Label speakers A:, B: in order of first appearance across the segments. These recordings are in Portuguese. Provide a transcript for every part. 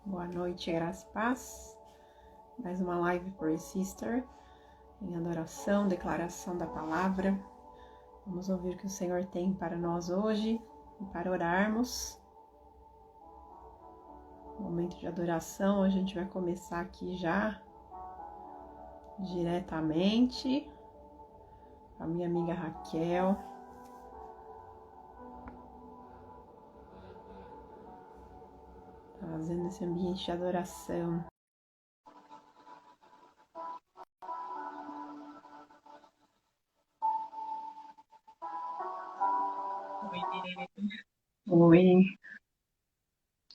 A: Boa noite, graça e paz. Mais uma live por Sister, em adoração, declaração da palavra. Vamos ouvir o que o Senhor tem para nós hoje e para orarmos. Momento de adoração, a gente vai começar aqui já, diretamente, com a minha amiga Raquel. Fazendo esse ambiente de adoração. Oi,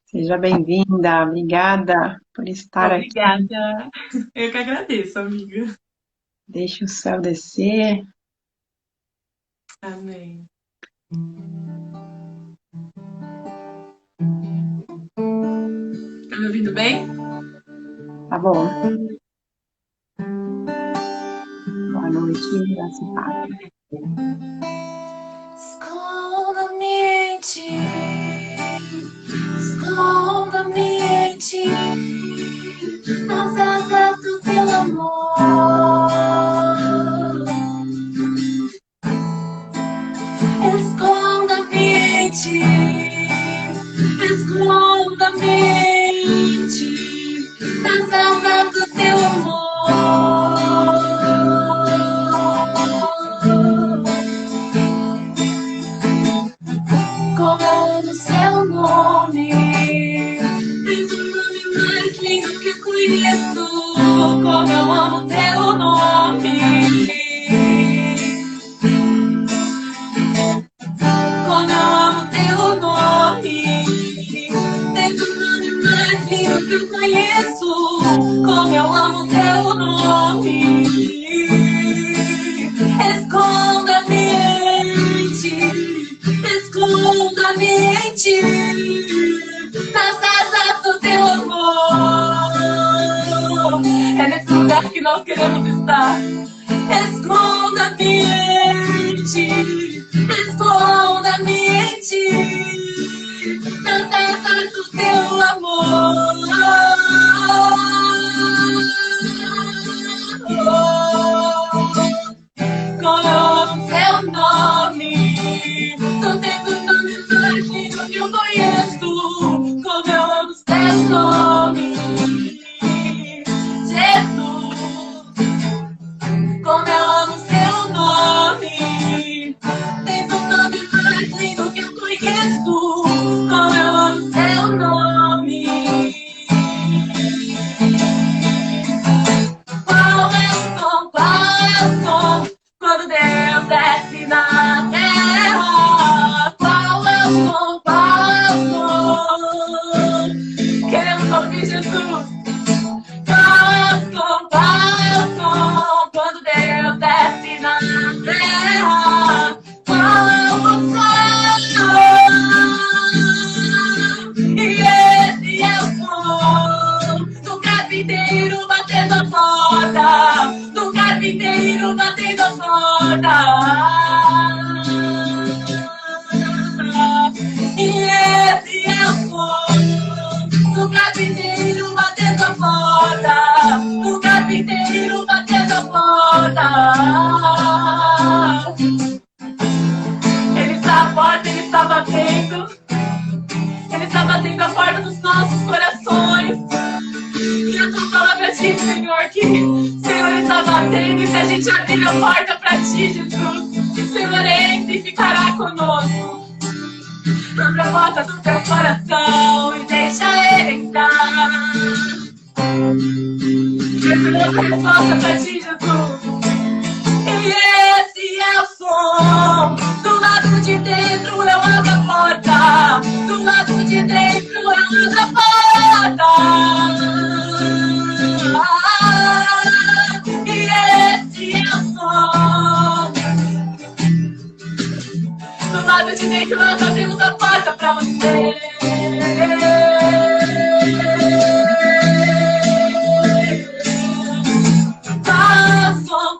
A: seja bem-vinda, obrigada por estar aqui.
B: Obrigada, eu que agradeço, amiga.
A: Deixe o céu descer.
B: Amém. Tá me ouvindo bem?
A: Tá bom. Boa noite, graça e paz.
B: Esconda-me em ti, esconda-me em ti, nas asas do teu amor. Esconda-me em ti, esconda-me em ti, nas asas do teu amor. Como eu amo seu nome, tens um nome mais lindo que eu conheço. Como eu amo teu nome, como eu amo teu nome, tens um nome mais lindo que eu conheço. Como eu amo teu nome, esconda-me em ti, esconda-me em ti, nas asas do teu amor. É nesse lugar que nós queremos estar. Esconda-me em ti, esconda-me em ti, nas asas do teu amor. Como eu amo teu nome, tu tens o nome mais lindo que eu conheço. Como eu amo teu nome, Jesus. Como eu amo seu nome, tens o nome mais lindo que eu conheço. Como eu amo seu nome. Qual é o som, quando Deus desce na terra? Qual é o som, queremos ouvir Jesus. Qual é o som, quando Deus desce na terra? Qual é o som? E esse é o som do carpinteiro batendo a porta, do carpinteiro batendo a porta. E esse é o som do carpinteiro batendo a porta, do carpinteiro batendo a porta. Ele está à porta, ele está batendo. Ele está batendo a porta dos nossos corações. E a tua palavra diz, Senhor, que o Senhor está batendo. E se a gente abrir a porta para ti, Jesus, o Senhor entra e ficará conosco. Abre a porta do teu coração e deixa ele entrar. Jesus, a resposta pra ti, Jesus. E esse é o som. Do lado de dentro eu abro a porta. Do lado de dentro eu abro a porta. E esse é o som. Do lado de dentro nós abrimos a porta pra você.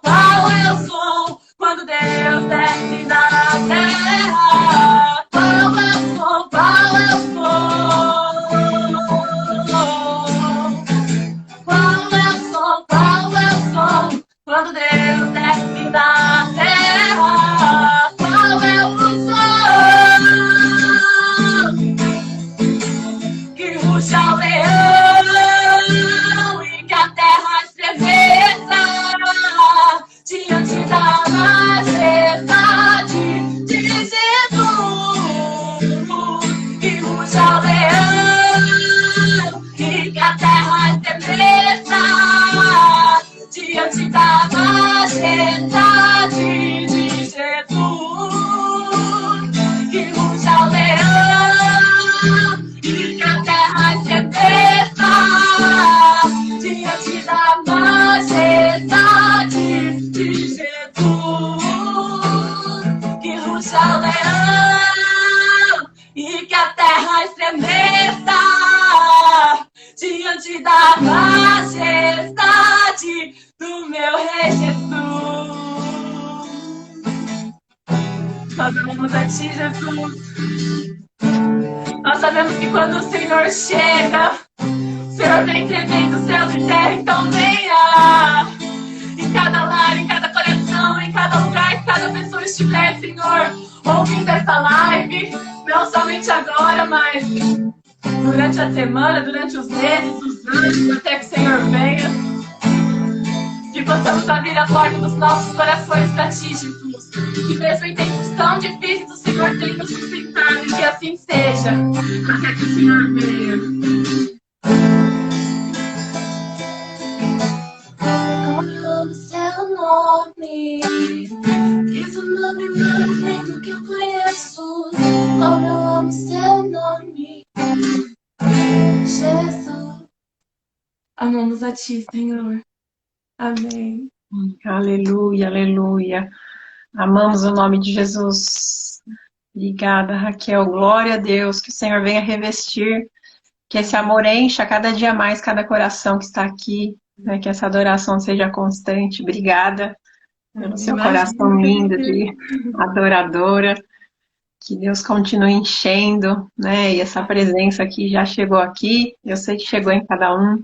B: Qual é o som quando Deus desce na terra? Qual é o som? Nós sabemos que quando o Senhor chega, o Senhor vem tremendo céus e terra, então venha em cada lar, em cada coração, em cada lugar que cada pessoa estiver, Senhor, ouvindo essa live, não somente agora, mas durante a semana, durante os meses, os anos, até que o Senhor venha. Que possamos abrir a porta dos nossos corações para Ti, Jesus. Que mesmo em tempos tão difíceis o Senhor tem nos sustentado, e que assim seja, até que o Senhor venha. Eu amo seu nome, diz o nome mais lindo que eu conheço. Como eu amo seu nome, Jesus. Amamos a Ti, Senhor. Amém.
A: Aleluia, aleluia. Amamos o nome de Jesus. Obrigada, Raquel. Glória a Deus. Que o Senhor venha revestir, que esse amor encha cada dia mais cada coração que está aqui, né? Que essa adoração seja constante. Obrigada pelo seu coração lindo de adoradora. Que Deus continue enchendo, né? E essa presença aqui já chegou aqui. Eu sei que chegou em cada um.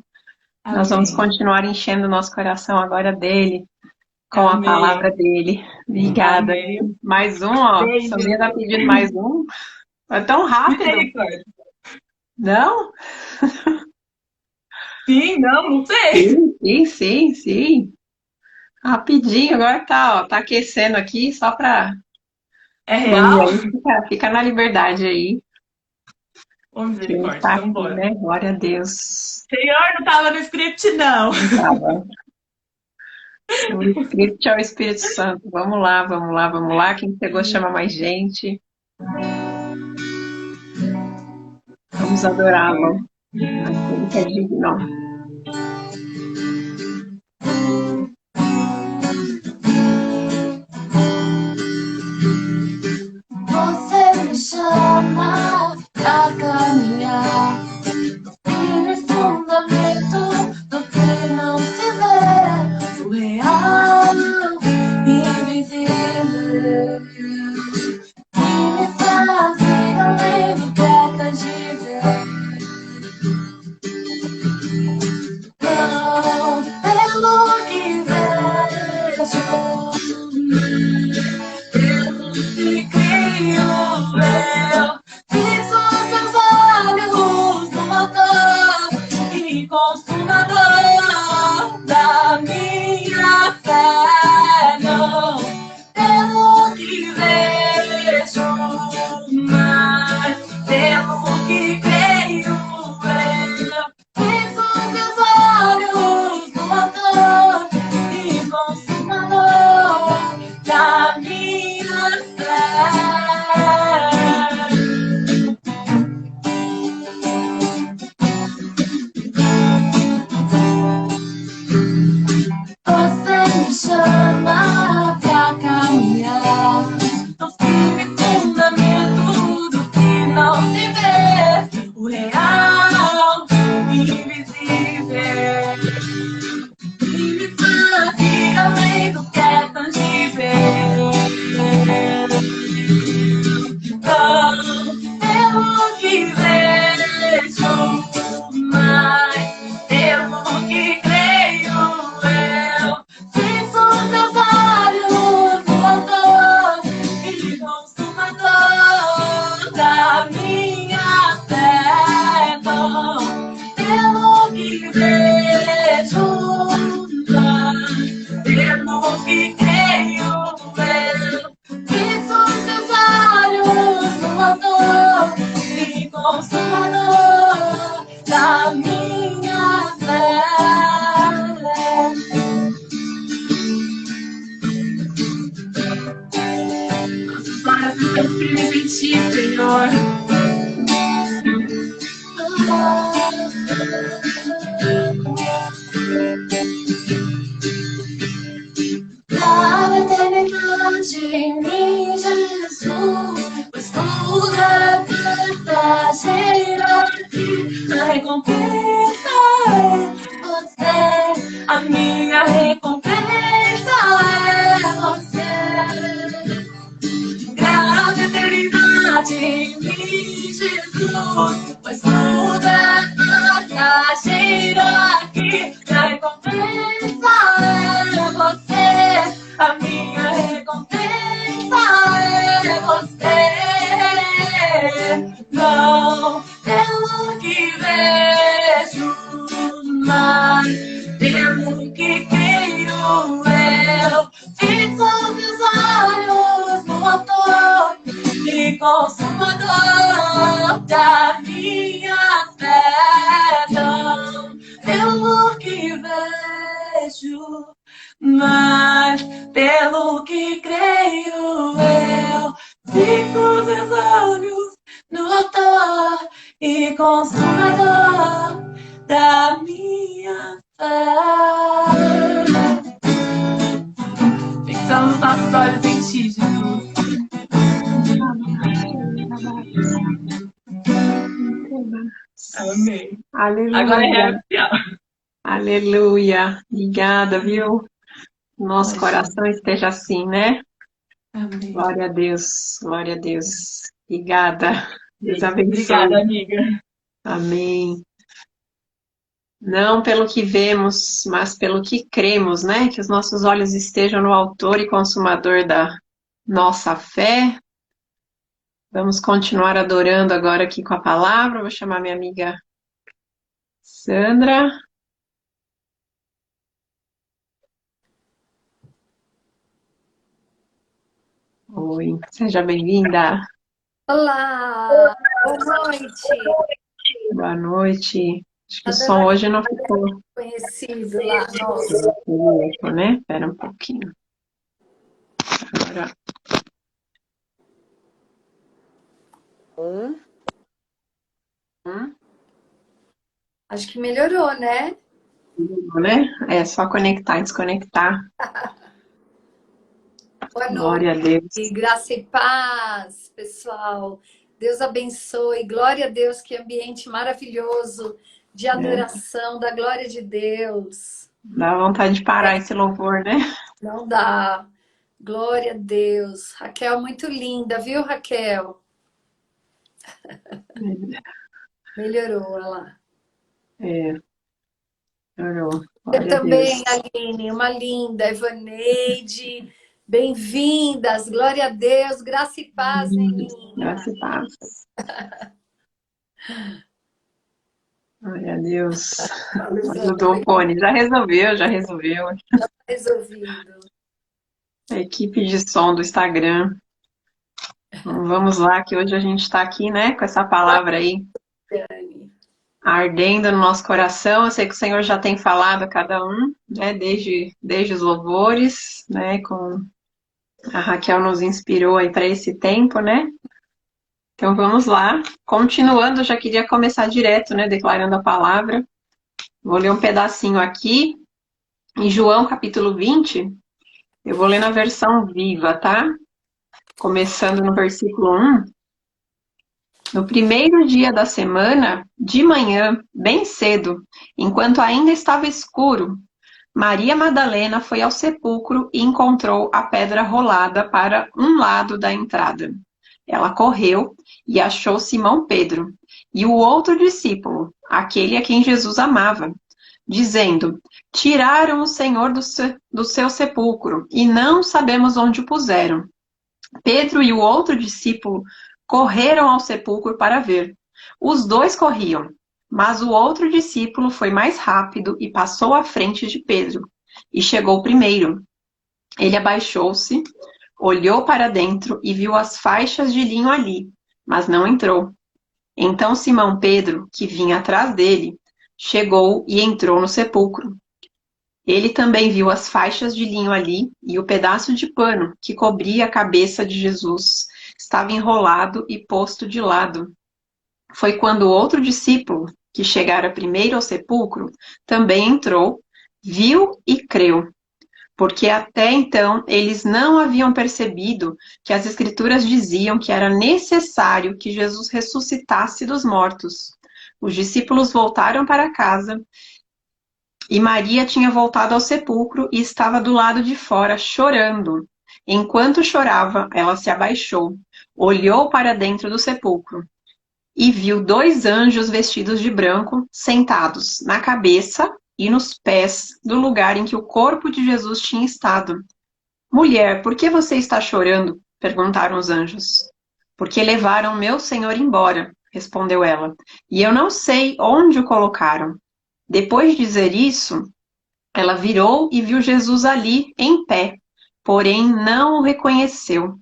A: Amém. Nós vamos continuar enchendo o nosso coração agora dele, com Amém. A palavra dele. Obrigada. Amém. Mais um, ó. Sozinha tá pedindo mais um. É tão rápido. Não?
B: Sim, não sei.
A: Sim. Rapidinho, agora tá, ó. Tá aquecendo aqui só pra...
B: É real?
A: Fica na liberdade aí.
B: Vamos ver,
A: tá aqui, né? Glória a Deus.
B: Senhor, não estava no script, não.
A: Não tava. O script é o Espírito Santo. Vamos lá. Quem chegou chama mais gente. Vamos adorá-lo. Aquele que é digno.
B: Você me chama a caminhar firme fundamento do que não se vê, o real, invisível, e me faz ir além do que é tangível. Não, pelo que vejo, pelo que creio eu. Fiz os meus olhos no motor e consumador da minha fé. Não, pelo que vejo, mas pelo que creio eu. Fiz os meus olhos no motor e consumador da minha fé. Você me chama pra caminhar no firme fundamento do que não se vê, o real, invisível, e me faz ir além do que é tangível. Não pelo que vejo, mas pelo que creio eu. Fiz os meus olhos no autor e consumador da minha fé. Não pelo que vejo, mas pelo que creio eu. Fiz os meus olhos no autor e consumador da minha fé. Nossos olhos estão firmes em Ti, Senhor. Na eternidade em mim, Jesus, pois tudo é passageiro aqui. A recompensa é você, a minha recompensa é você. Grande eternidade em mim, Jesus, pois tudo é passageiro aqui. A recompensa é você, a minha recompensa é você. Não pelo que vejo, mas pelo que creio eu. Fixo meus olhos no autor e consumador da minha fé. Não pelo que vejo, mas pelo que creio eu. Fixo meus olhos no autor e consumador da minha fé. Fixamos nossos olhos em ti, Jesus. Amém.
A: Aleluia.
B: Agora é real.
A: Aleluia. Obrigada, viu? Nosso coração esteja assim, né?
B: Amém.
A: Glória a Deus. Glória a Deus. Obrigada. Deus abençoe.
B: Obrigada, amiga.
A: Amém. Não pelo que vemos, mas pelo que cremos, né? Que os nossos olhos estejam no autor e consumador da nossa fé. Vamos continuar adorando agora aqui com a palavra. Vou chamar minha amiga Sandra. Oi, seja bem-vinda.
C: Olá, boa noite.
A: Boa noite. Acho que o som hoje não ficou
C: Conhecido lá, nossa.
A: eco, né? Espera um pouquinho. Agora.
C: Acho que melhorou, né?
A: Né? É só conectar e desconectar.
C: Boa
A: Glória a
C: noite,
A: Deus.
C: graça e paz, pessoal. Deus abençoe. Glória a Deus, que ambiente maravilhoso de adoração da glória de Deus.
A: Dá vontade de parar esse louvor, né?
C: Não dá. Glória a Deus. Raquel, muito linda, viu, Raquel?
A: É,
C: Melhorou, olha lá.
A: melhorou.
C: Você também, Aline, uma linda. Evaneide, bem-vindas. Glória a Deus. Graça e paz, menina.
A: Graça e paz. Glória a Deus. Ajudou o Pony. Já resolveu.
C: Resolvido.
A: A equipe de som do Instagram. Então, vamos lá, que hoje a gente está aqui, né, com essa palavra aí ardendo no nosso coração. Eu sei que o Senhor já tem falado a cada um, né, desde os louvores, né, com a Raquel nos inspirou aí para esse tempo, né? Então vamos lá. Continuando, eu já queria começar direto, né, declarando a palavra. Vou ler um pedacinho aqui, em João capítulo 20. Eu vou ler na versão viva, tá? Começando no versículo 1. No primeiro dia da semana, de manhã, bem cedo, enquanto ainda estava escuro, Maria Madalena foi ao sepulcro e encontrou a pedra rolada para um lado da entrada. Ela correu e achou Simão Pedro e o outro discípulo, aquele a quem Jesus amava, dizendo: tiraram o Senhor do seu sepulcro e não sabemos onde o puseram. Pedro e o outro discípulo correram ao sepulcro para ver. Os dois corriam, mas o outro discípulo foi mais rápido e passou à frente de Pedro, e chegou primeiro. Ele abaixou-se, olhou para dentro e viu as faixas de linho ali, mas não entrou. Então Simão Pedro, que vinha atrás dele, chegou e entrou no sepulcro. Ele também viu as faixas de linho ali e o pedaço de pano que cobria a cabeça de Jesus estava enrolado e posto de lado. Foi quando o outro discípulo, que chegara primeiro ao sepulcro, também entrou, viu e creu, porque até então eles não haviam percebido que as Escrituras diziam que era necessário que Jesus ressuscitasse dos mortos. Os discípulos voltaram para casa e Maria tinha voltado ao sepulcro e estava do lado de fora, chorando. Enquanto chorava, ela se abaixou, olhou para dentro do sepulcro e viu 2 anjos vestidos de branco sentados na cabeça e nos pés do lugar em que o corpo de Jesus tinha estado. Mulher, por que você está chorando? Perguntaram os anjos. Porque levaram meu senhor embora, respondeu ela, e eu não sei onde o colocaram. Depois de dizer isso, ela virou e viu Jesus ali, em pé, porém não o reconheceu.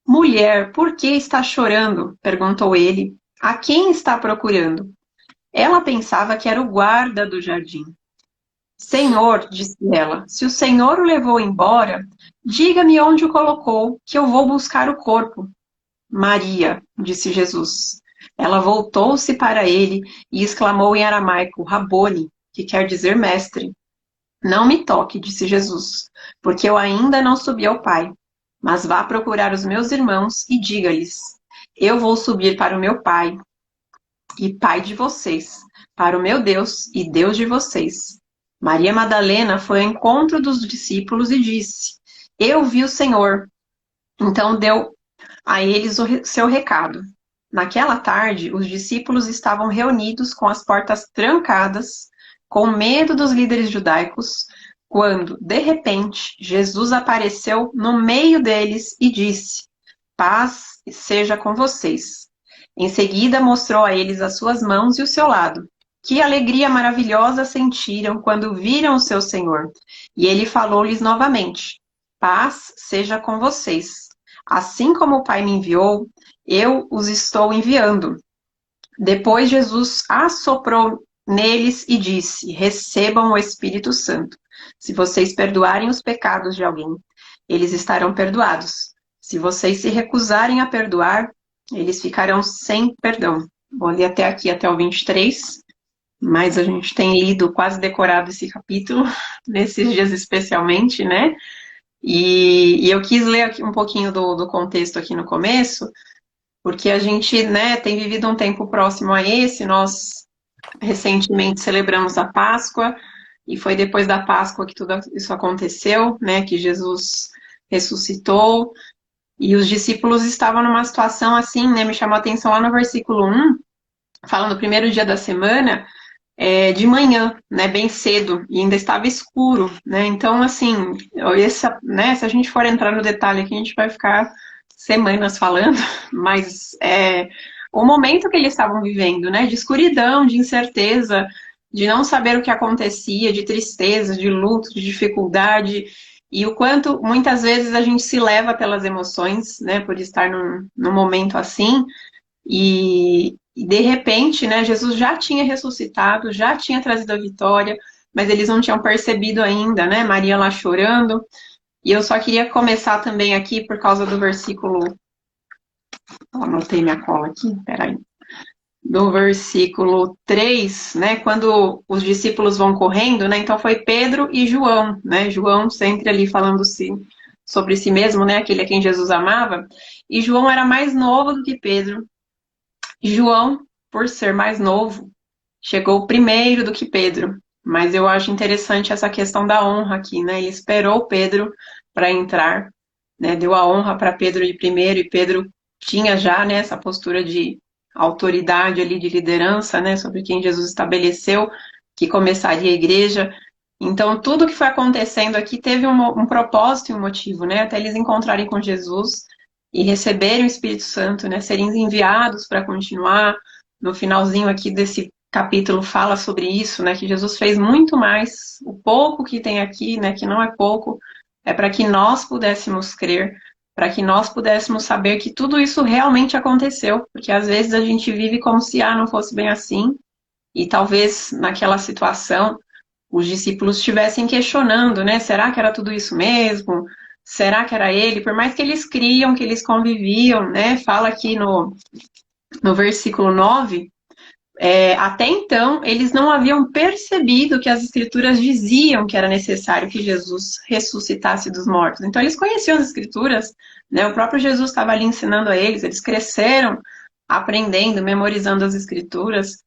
A: Mulher, por que está chorando? Perguntou ele. A quem está procurando? Ela pensava que era o guarda do jardim. Senhor, disse ela, se o Senhor o levou embora, diga-me onde o colocou, que eu vou buscar o corpo. Maria, disse Jesus. Ela voltou-se para ele e exclamou em aramaico, Rabone, que quer dizer mestre. Não me toque, disse Jesus, porque eu ainda não subi ao Pai. Mas vá procurar os meus irmãos e diga-lhes, eu vou subir para o meu Pai e Pai de vocês, para o meu Deus e Deus de vocês. Maria Madalena foi ao encontro dos discípulos e disse, eu vi o Senhor. Então deu a eles o seu recado. Naquela tarde, os discípulos estavam reunidos com as portas trancadas, com medo dos líderes judaicos, quando, de repente, Jesus apareceu no meio deles e disse, paz seja com vocês. Em seguida, mostrou a eles as suas mãos e o seu lado. Que alegria maravilhosa sentiram quando viram o seu Senhor. E ele falou-lhes novamente, paz seja com vocês. Assim como o Pai me enviou, eu os estou enviando. Depois Jesus assoprou neles e disse, recebam o Espírito Santo. Se vocês perdoarem os pecados de alguém, eles estarão perdoados. Se vocês se recusarem a perdoar, eles ficarão sem perdão. Vou ler até aqui, até o 23, mas a gente tem lido, quase decorado esse capítulo, nesses dias especialmente, né? E eu quis ler aqui um pouquinho do contexto aqui no começo, porque a gente, né, tem vivido um tempo próximo a esse, nós recentemente celebramos a Páscoa, e foi depois da Páscoa que tudo isso aconteceu, né, que Jesus ressuscitou, e os discípulos estavam numa situação assim, né, me chamou a atenção lá no versículo 1, falando do primeiro dia da semana, de manhã, né, bem cedo, e ainda estava escuro, né, então, assim, né, se a gente for entrar no detalhe aqui, a gente vai ficar semanas falando, mas o momento que eles estavam vivendo, né, de escuridão, de incerteza, de não saber o que acontecia, de tristeza, de luto, de dificuldade, e o quanto muitas vezes a gente se leva pelas emoções, né, por estar num momento assim, e de repente, né, Jesus já tinha ressuscitado, já tinha trazido a vitória, mas eles não tinham percebido ainda, né, Maria lá chorando. E eu só queria começar também aqui por causa do versículo, anotei minha cola aqui, peraí, do versículo 3, né, quando os discípulos vão correndo, né, então foi Pedro e João, né, João sempre ali falando sobre si mesmo, né, aquele a quem Jesus amava, e João era mais novo do que Pedro. João, por ser mais novo, chegou primeiro do que Pedro, mas eu acho interessante essa questão da honra aqui, né? Ele esperou Pedro para entrar, né? Deu a honra para Pedro de primeiro e Pedro tinha já, né, essa postura de autoridade ali, de liderança, né, sobre quem Jesus estabeleceu que começaria a igreja. Então, tudo que foi acontecendo aqui teve um propósito e um motivo, né? Até eles encontrarem com Jesus e receberem o Espírito Santo, né? Serem enviados para continuar. No finalzinho aqui desse capítulo fala sobre isso, né? Que Jesus fez muito mais. O pouco que tem aqui, né? Que não é pouco, é para que nós pudéssemos crer, para que nós pudéssemos saber que tudo isso realmente aconteceu. Porque às vezes a gente vive como se não fosse bem assim. E talvez naquela situação os discípulos estivessem questionando, né? Será que era tudo isso mesmo? Será que era ele? Por mais que eles criam, que eles conviviam, né? Fala aqui no versículo 9, até então eles não haviam percebido que as escrituras diziam que era necessário que Jesus ressuscitasse dos mortos. Então eles conheciam as escrituras, né? O próprio Jesus estava ali ensinando a eles cresceram aprendendo, memorizando as escrituras,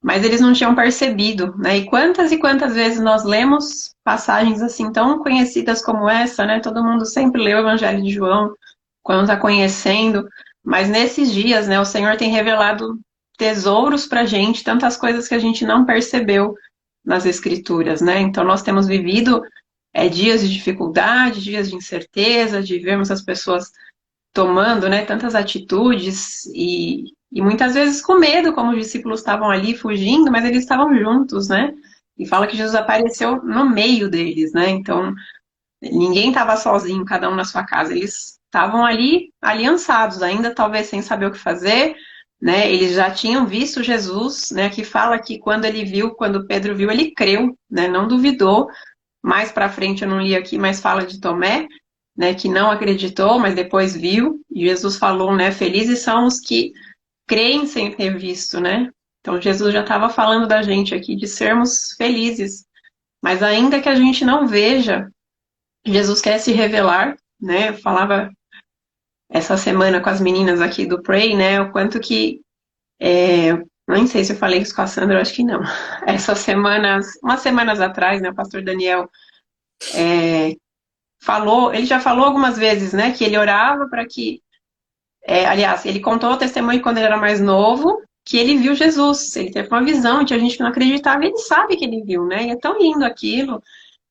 A: mas eles não tinham percebido, né? E quantas vezes nós lemos passagens assim tão conhecidas como essa, né? Todo mundo sempre lê o Evangelho de João quando está conhecendo, mas nesses dias, né, o Senhor tem revelado tesouros para a gente, tantas coisas que a gente não percebeu nas Escrituras, né? Então nós temos vivido dias de dificuldade, dias de incerteza, de vermos as pessoas tomando, né, tantas atitudes e muitas vezes com medo, como os discípulos estavam ali fugindo, mas eles estavam juntos, né? E fala que Jesus apareceu no meio deles, né? Então ninguém estava sozinho, cada um na sua casa. Eles estavam ali aliançados, ainda talvez sem saber o que fazer, né? Eles já tinham visto Jesus, né? Que fala que quando Pedro viu, ele creu, né? Não duvidou. Mais para frente eu não li aqui, mas fala de Tomé, né? Que não acreditou, mas depois viu. E Jesus falou, né? Felizes são os que creem sem ter visto, né? Então Jesus já estava falando da gente aqui de sermos felizes. Mas ainda que a gente não veja, Jesus quer se revelar, né? Eu falava essa semana com as meninas aqui do Pray, né? O quanto que. Nem sei se eu falei isso com a Sandra, eu acho que não. Essas semanas, umas semanas atrás, né? O pastor Daniel falou, ele já falou algumas vezes, né? Que ele orava para que. Aliás, ele contou o testemunho quando ele era mais novo, que ele viu Jesus. Ele teve uma visão, tinha gente que não acreditava, e ele sabe que ele viu, né? E é tão lindo aquilo.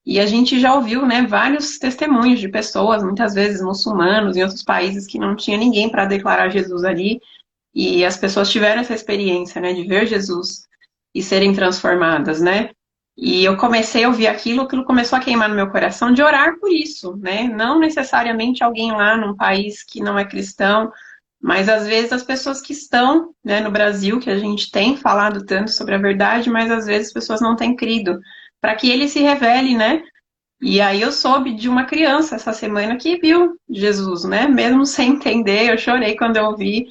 A: E a gente já ouviu, né, vários testemunhos de pessoas, muitas vezes muçulmanos, em outros países que não tinha ninguém para declarar Jesus ali, e as pessoas tiveram essa experiência, né, de ver Jesus e serem transformadas, né? E eu comecei a ouvir aquilo começou a queimar no meu coração de orar por isso, né? Não necessariamente alguém lá num país que não é cristão, mas às vezes as pessoas que estão, né, no Brasil, que a gente tem falado tanto sobre a verdade, mas às vezes as pessoas não têm crido, para que ele se revele, né? E aí eu soube de uma criança essa semana que viu Jesus, né? Mesmo sem entender, eu chorei quando eu ouvi,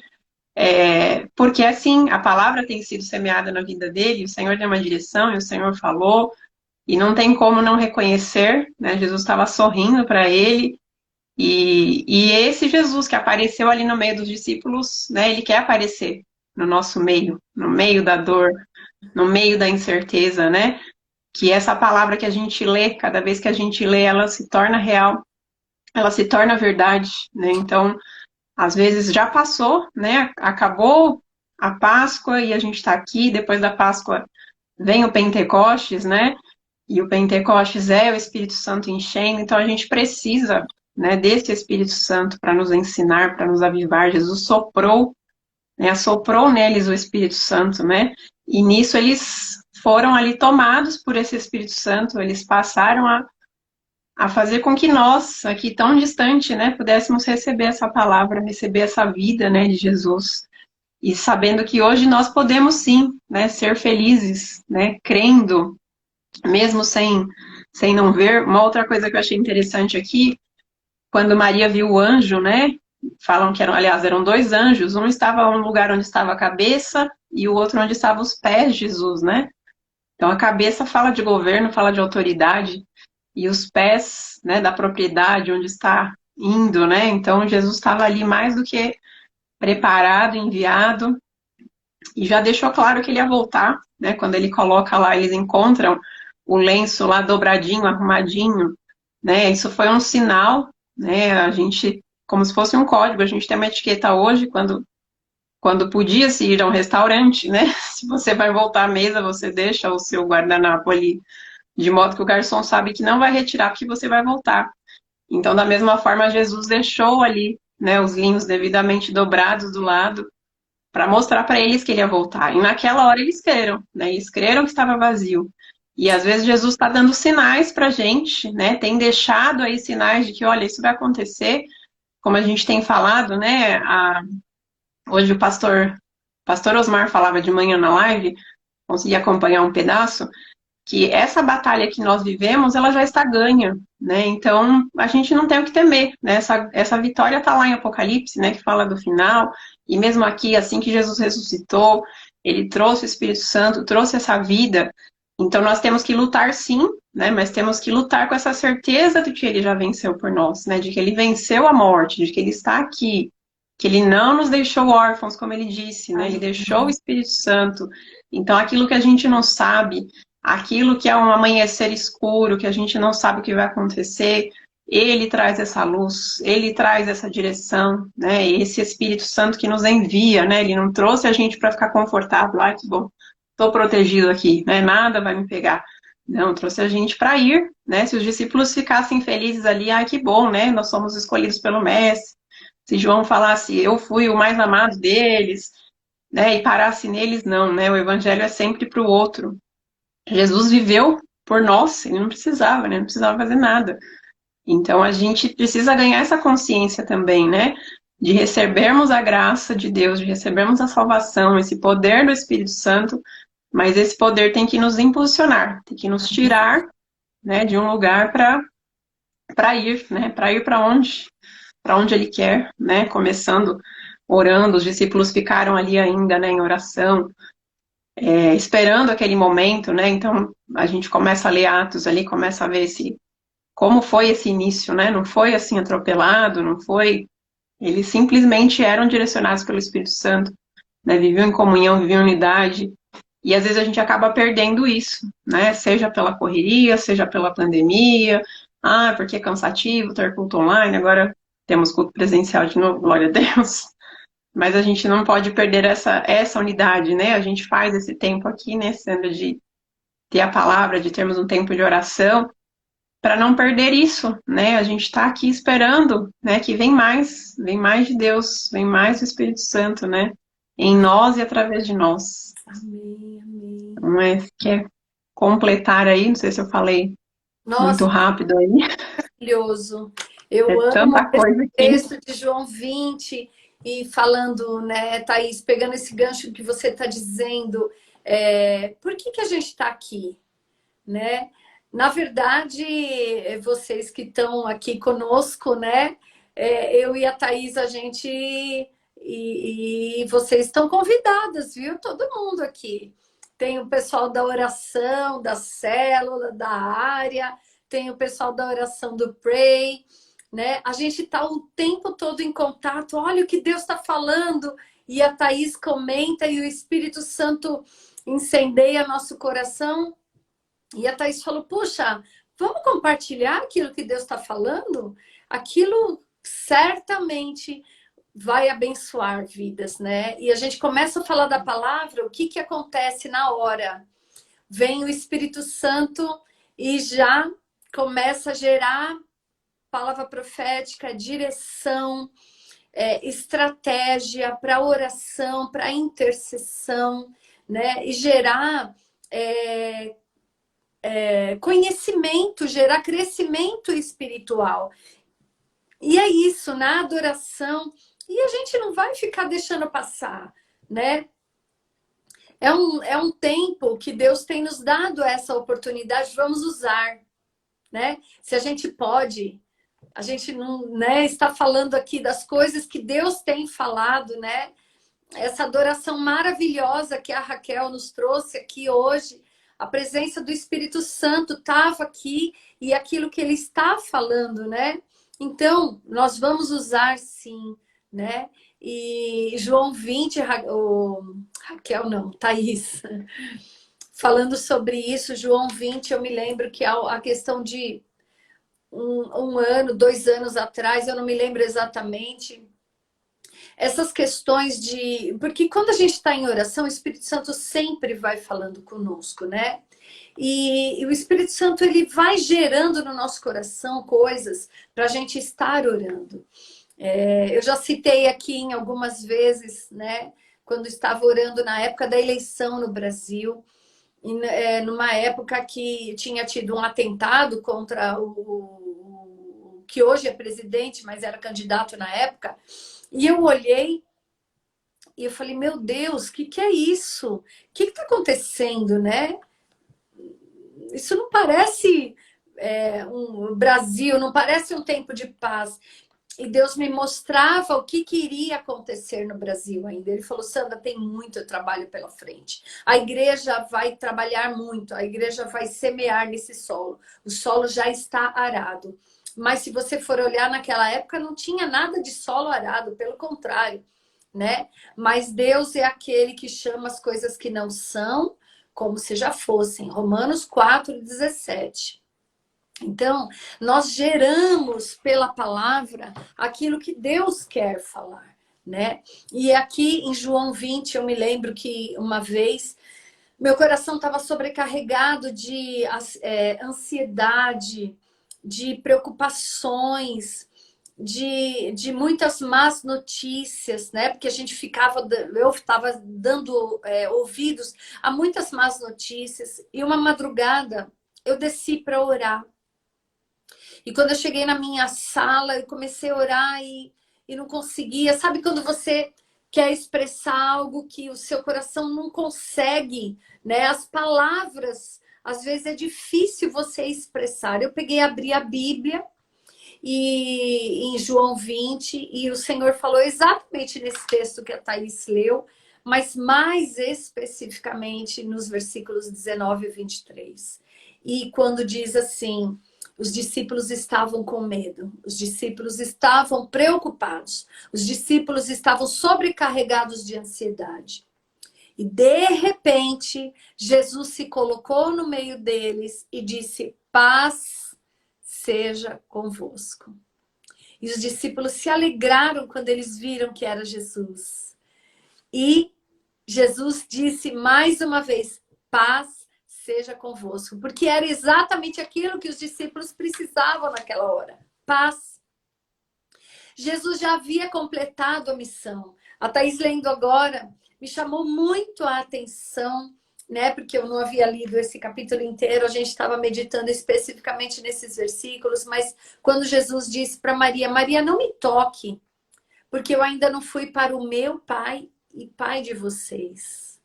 A: porque assim, a palavra tem sido semeada na vida dele, o Senhor deu uma direção e o Senhor falou, e não tem como não reconhecer, né? Jesus estava sorrindo para ele, e esse Jesus que apareceu ali no meio dos discípulos, né? Ele quer aparecer no nosso meio, no meio da dor, no meio da incerteza, né? Que essa palavra que a gente lê, cada vez que a gente lê, ela se torna real, ela se torna verdade, né? Então, às vezes já passou, né? Acabou a Páscoa e a gente está aqui, depois da Páscoa vem o Pentecostes, né? E o Pentecostes é o Espírito Santo enchendo, então a gente precisa, né, desse Espírito Santo para nos ensinar, para nos avivar. Jesus soprou, né? Soprou neles o Espírito Santo, né? E nisso eles foram ali tomados por esse Espírito Santo, eles passaram a fazer com que nós, aqui tão distante, né, pudéssemos receber essa palavra, receber essa vida, né, de Jesus. E sabendo que hoje nós podemos sim, né, ser felizes, né, crendo, mesmo sem não ver. Uma outra coisa que eu achei interessante aqui, quando Maria viu o anjo, né, falam que eram dois anjos, um estava no lugar onde estava a cabeça e o outro onde estavam os pés de Jesus, né? Então a cabeça fala de governo, fala de autoridade, e os pés, né, da propriedade, onde está indo, né? Então Jesus estava ali mais do que preparado, enviado, e já deixou claro que ele ia voltar, né? Quando ele coloca lá, eles encontram o lenço lá dobradinho, arrumadinho, né? Isso foi um sinal, né? A gente, como se fosse um código, a gente tem uma etiqueta hoje, quando podia se ir a um restaurante, né? Se você vai voltar à mesa, você deixa o seu guardanapo ali, de modo que o garçom sabe que não vai retirar porque você vai voltar. Então, da mesma forma, Jesus deixou ali, né, os linhos devidamente dobrados do lado, para mostrar para eles que ele ia voltar. E naquela hora eles creram, né? Eles creram que estava vazio. E às vezes Jesus está dando sinais para a gente, né? Tem deixado aí sinais de que, olha, isso vai acontecer, como a gente tem falado, né? Hoje o pastor Osmar falava de manhã na live, consegui acompanhar um pedaço, que essa batalha que nós vivemos, ela já está ganha, né? Então, a gente não tem o que temer, né? Essa vitória está lá em Apocalipse, né? Que fala do final, e mesmo aqui, assim que Jesus ressuscitou, ele trouxe o Espírito Santo, trouxe essa vida. Então, nós temos que lutar sim, né? Mas temos que lutar com essa certeza de que ele já venceu por nós, né? De que ele venceu a morte, de que ele está aqui, que ele não nos deixou órfãos, como ele disse, né? Ele deixou o Espírito Santo. Então, aquilo que a gente não sabe, aquilo que é um amanhecer escuro, que a gente não sabe o que vai acontecer, Ele traz essa luz, ele traz essa direção, né? Esse Espírito Santo que nos envia, né? Ele não trouxe a gente para ficar confortável, ai, que bom, estou protegido aqui, né? Nada vai me pegar. Não, trouxe a gente para ir, né? Se os discípulos ficassem felizes ali, ai, que bom, né? Nós somos escolhidos pelo Mestre. Se João falasse, eu fui o mais amado deles, né? E parasse neles, não, né? O Evangelho é sempre para o outro. Jesus viveu por nós, ele não precisava, né? Não precisava fazer nada. Então a gente precisa ganhar essa consciência também, né? De recebermos a graça de Deus, de recebermos a salvação, esse poder do Espírito Santo, mas esse poder tem que nos impulsionar, tem que nos tirar, né, de um lugar para ir, né? Para ir para onde Ele quer, né? Começando orando, os discípulos ficaram ali ainda, né, em oração, esperando aquele momento, né? Então a gente começa a ler Atos ali, começa a ver como foi esse início, né? Não foi assim atropelado, não foi. Eles simplesmente eram direcionados pelo Espírito Santo, né? Viviam em comunhão, viviam em unidade. E às vezes a gente acaba perdendo isso, né? Seja pela correria, seja pela pandemia. Ah, porque é cansativo ter culto online, agora temos culto presencial de novo, glória a Deus. Mas a gente não pode perder essa unidade, né? A gente faz esse tempo aqui, né, Sandra, de ter a palavra, de termos um tempo de oração, para não perder isso, né? A gente está aqui esperando, né? Que vem mais de Deus, vem mais do Espírito Santo, né? Em nós e através de nós.
C: Amém, amém.
A: Não é? Quer completar aí? Não sei se eu falei muito
C: Nossa,
A: rápido aí.
C: maravilhoso.
A: É
C: Eu amo
A: tanta
C: esse
A: coisa aqui.
C: texto de João 20 e falando, né, Thaís, pegando esse gancho que você está dizendo, por que a gente está aqui, né? Na verdade, vocês que estão aqui conosco, né? Eu e a Thaís, a gente e vocês estão convidadas, viu? Todo mundo aqui. Tem o pessoal da oração, da célula, da área, tem o pessoal da oração do Pray, né? A gente está o tempo todo em contato. Olha o que Deus está falando. E a Thaís comenta e o Espírito Santo incendeia nosso coração. E a Thaís falou, puxa, vamos compartilhar aquilo que Deus está falando? Aquilo certamente vai abençoar vidas, né? E a gente começa a falar da palavra, o que acontece na hora? Vem o Espírito Santo e já começa a gerar palavra profética, direção, estratégia para oração, para intercessão, né? E gerar conhecimento, gerar crescimento espiritual. E é isso, na adoração. E a gente não vai ficar deixando passar, né? É um tempo que Deus tem nos dado essa oportunidade, vamos usar, né? Se a gente pode, a gente não, né, está falando aqui das coisas que Deus tem falado, né? Essa adoração maravilhosa que a Raquel nos trouxe aqui hoje, a presença do Espírito Santo estava aqui e aquilo que ele está falando, né? Então, nós vamos usar sim, né? E João 20, Raquel não, Thaís, falando sobre isso, João 20, eu me lembro que a questão de um ano, 2 anos atrás, eu não me lembro exatamente, essas questões de... Porque quando a gente está em oração, o Espírito Santo sempre vai falando conosco, né? E o Espírito Santo, ele vai gerando no nosso coração coisas para a gente estar orando. Eu já citei aqui em algumas vezes, né? Quando estava orando na época da eleição no Brasil, numa época que tinha tido um atentado contra o que hoje é presidente, mas era candidato na época, e eu olhei e eu falei, meu Deus, o que é isso? O que está acontecendo, né? Isso não parece um Brasil, não parece um tempo de paz. E Deus me mostrava o que iria acontecer no Brasil ainda. Ele falou, Sandra, tem muito trabalho pela frente. A igreja vai trabalhar muito, a igreja vai semear nesse solo. O solo já está arado. Mas se você for olhar naquela época, não tinha nada de solo arado, pelo contrário, né? Mas Deus é aquele que chama as coisas que não são como se já fossem. Romanos 4:17. Então, nós geramos pela palavra aquilo que Deus quer falar, né? E aqui em João 20, eu me lembro que uma vez meu coração estava sobrecarregado de ansiedade, de preocupações, de muitas más notícias, né? Porque a gente eu estava dando ouvidos a muitas más notícias. E uma madrugada eu desci para orar. E quando eu cheguei na minha sala, eu comecei a orar e não conseguia. Sabe quando você quer expressar algo que o seu coração não consegue, né? As palavras, às vezes é difícil você expressar. Eu peguei, abri a Bíblia e em João 20 e o Senhor falou exatamente nesse texto que a Thaís leu, mas mais especificamente nos versículos 19 e 23. E quando diz assim: os discípulos estavam com medo, os discípulos estavam preocupados, os discípulos estavam sobrecarregados de ansiedade. E de repente, Jesus se colocou no meio deles e disse: paz seja convosco. E os discípulos se alegraram quando eles viram que era Jesus. E Jesus disse mais uma vez: paz seja convosco, porque era exatamente aquilo que os discípulos precisavam naquela hora. Paz. Jesus já havia completado a missão. A Thaís lendo agora me chamou muito a atenção, né? Porque eu não havia lido esse capítulo inteiro, a gente estava meditando especificamente nesses versículos, mas quando Jesus disse para Maria: Maria, não me toque, porque eu ainda não fui para o meu Pai e Pai de vocês.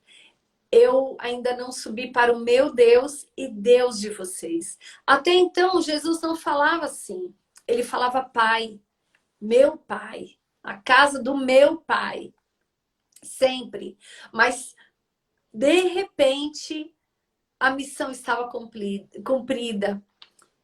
C: Eu ainda não subi para o meu Deus e Deus de vocês. Até então, Jesus não falava assim. Ele falava Pai, meu Pai, a casa do meu Pai. Sempre. Mas, de repente, a missão estava cumprida.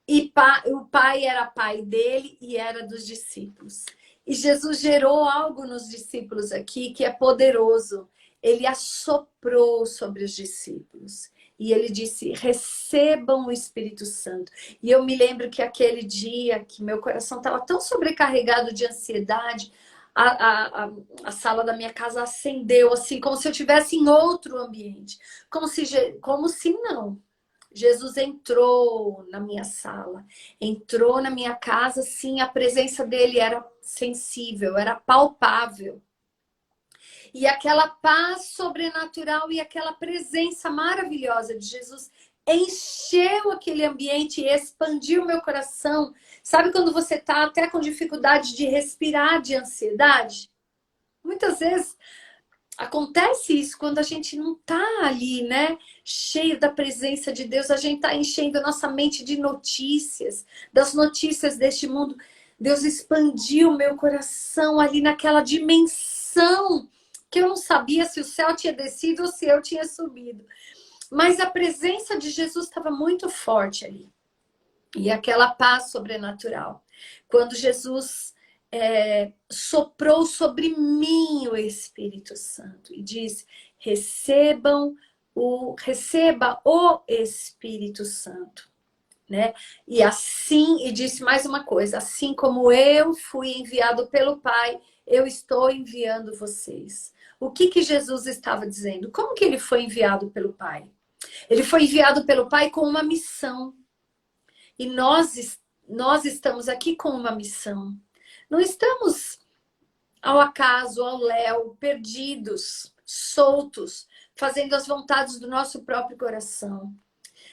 C: E o Pai era Pai dele e era dos discípulos. E Jesus gerou algo nos discípulos aqui que é poderoso. Ele assoprou sobre os discípulos. E ele disse: recebam o Espírito Santo. E eu me lembro que aquele dia que meu coração estava tão sobrecarregado de ansiedade, a sala da minha casa acendeu, assim, como se eu estivesse em outro ambiente. Como se não. Jesus entrou na minha sala, entrou na minha casa, sim, a presença dele era sensível, era palpável. E aquela paz sobrenatural e aquela presença maravilhosa de Jesus encheu aquele ambiente e expandiu meu coração. Sabe quando você está até com dificuldade de respirar, de ansiedade? Muitas vezes acontece isso quando a gente não está ali, né? Cheio da presença de Deus, a gente está enchendo a nossa mente de notícias, das notícias deste mundo. Deus expandiu meu coração ali naquela dimensão que eu não sabia se o céu tinha descido ou se eu tinha subido. Mas a presença de Jesus estava muito forte ali. E aquela paz sobrenatural. Quando Jesus soprou sobre mim o Espírito Santo e disse: receba o Espírito Santo. Né? E assim, e disse mais uma coisa: assim como eu fui enviado pelo Pai, eu estou enviando vocês. O que Jesus estava dizendo? Como que ele foi enviado pelo Pai? Ele foi enviado pelo Pai com uma missão. E nós estamos aqui com uma missão. Não estamos ao acaso, ao léu, perdidos, soltos, fazendo as vontades do nosso próprio coração.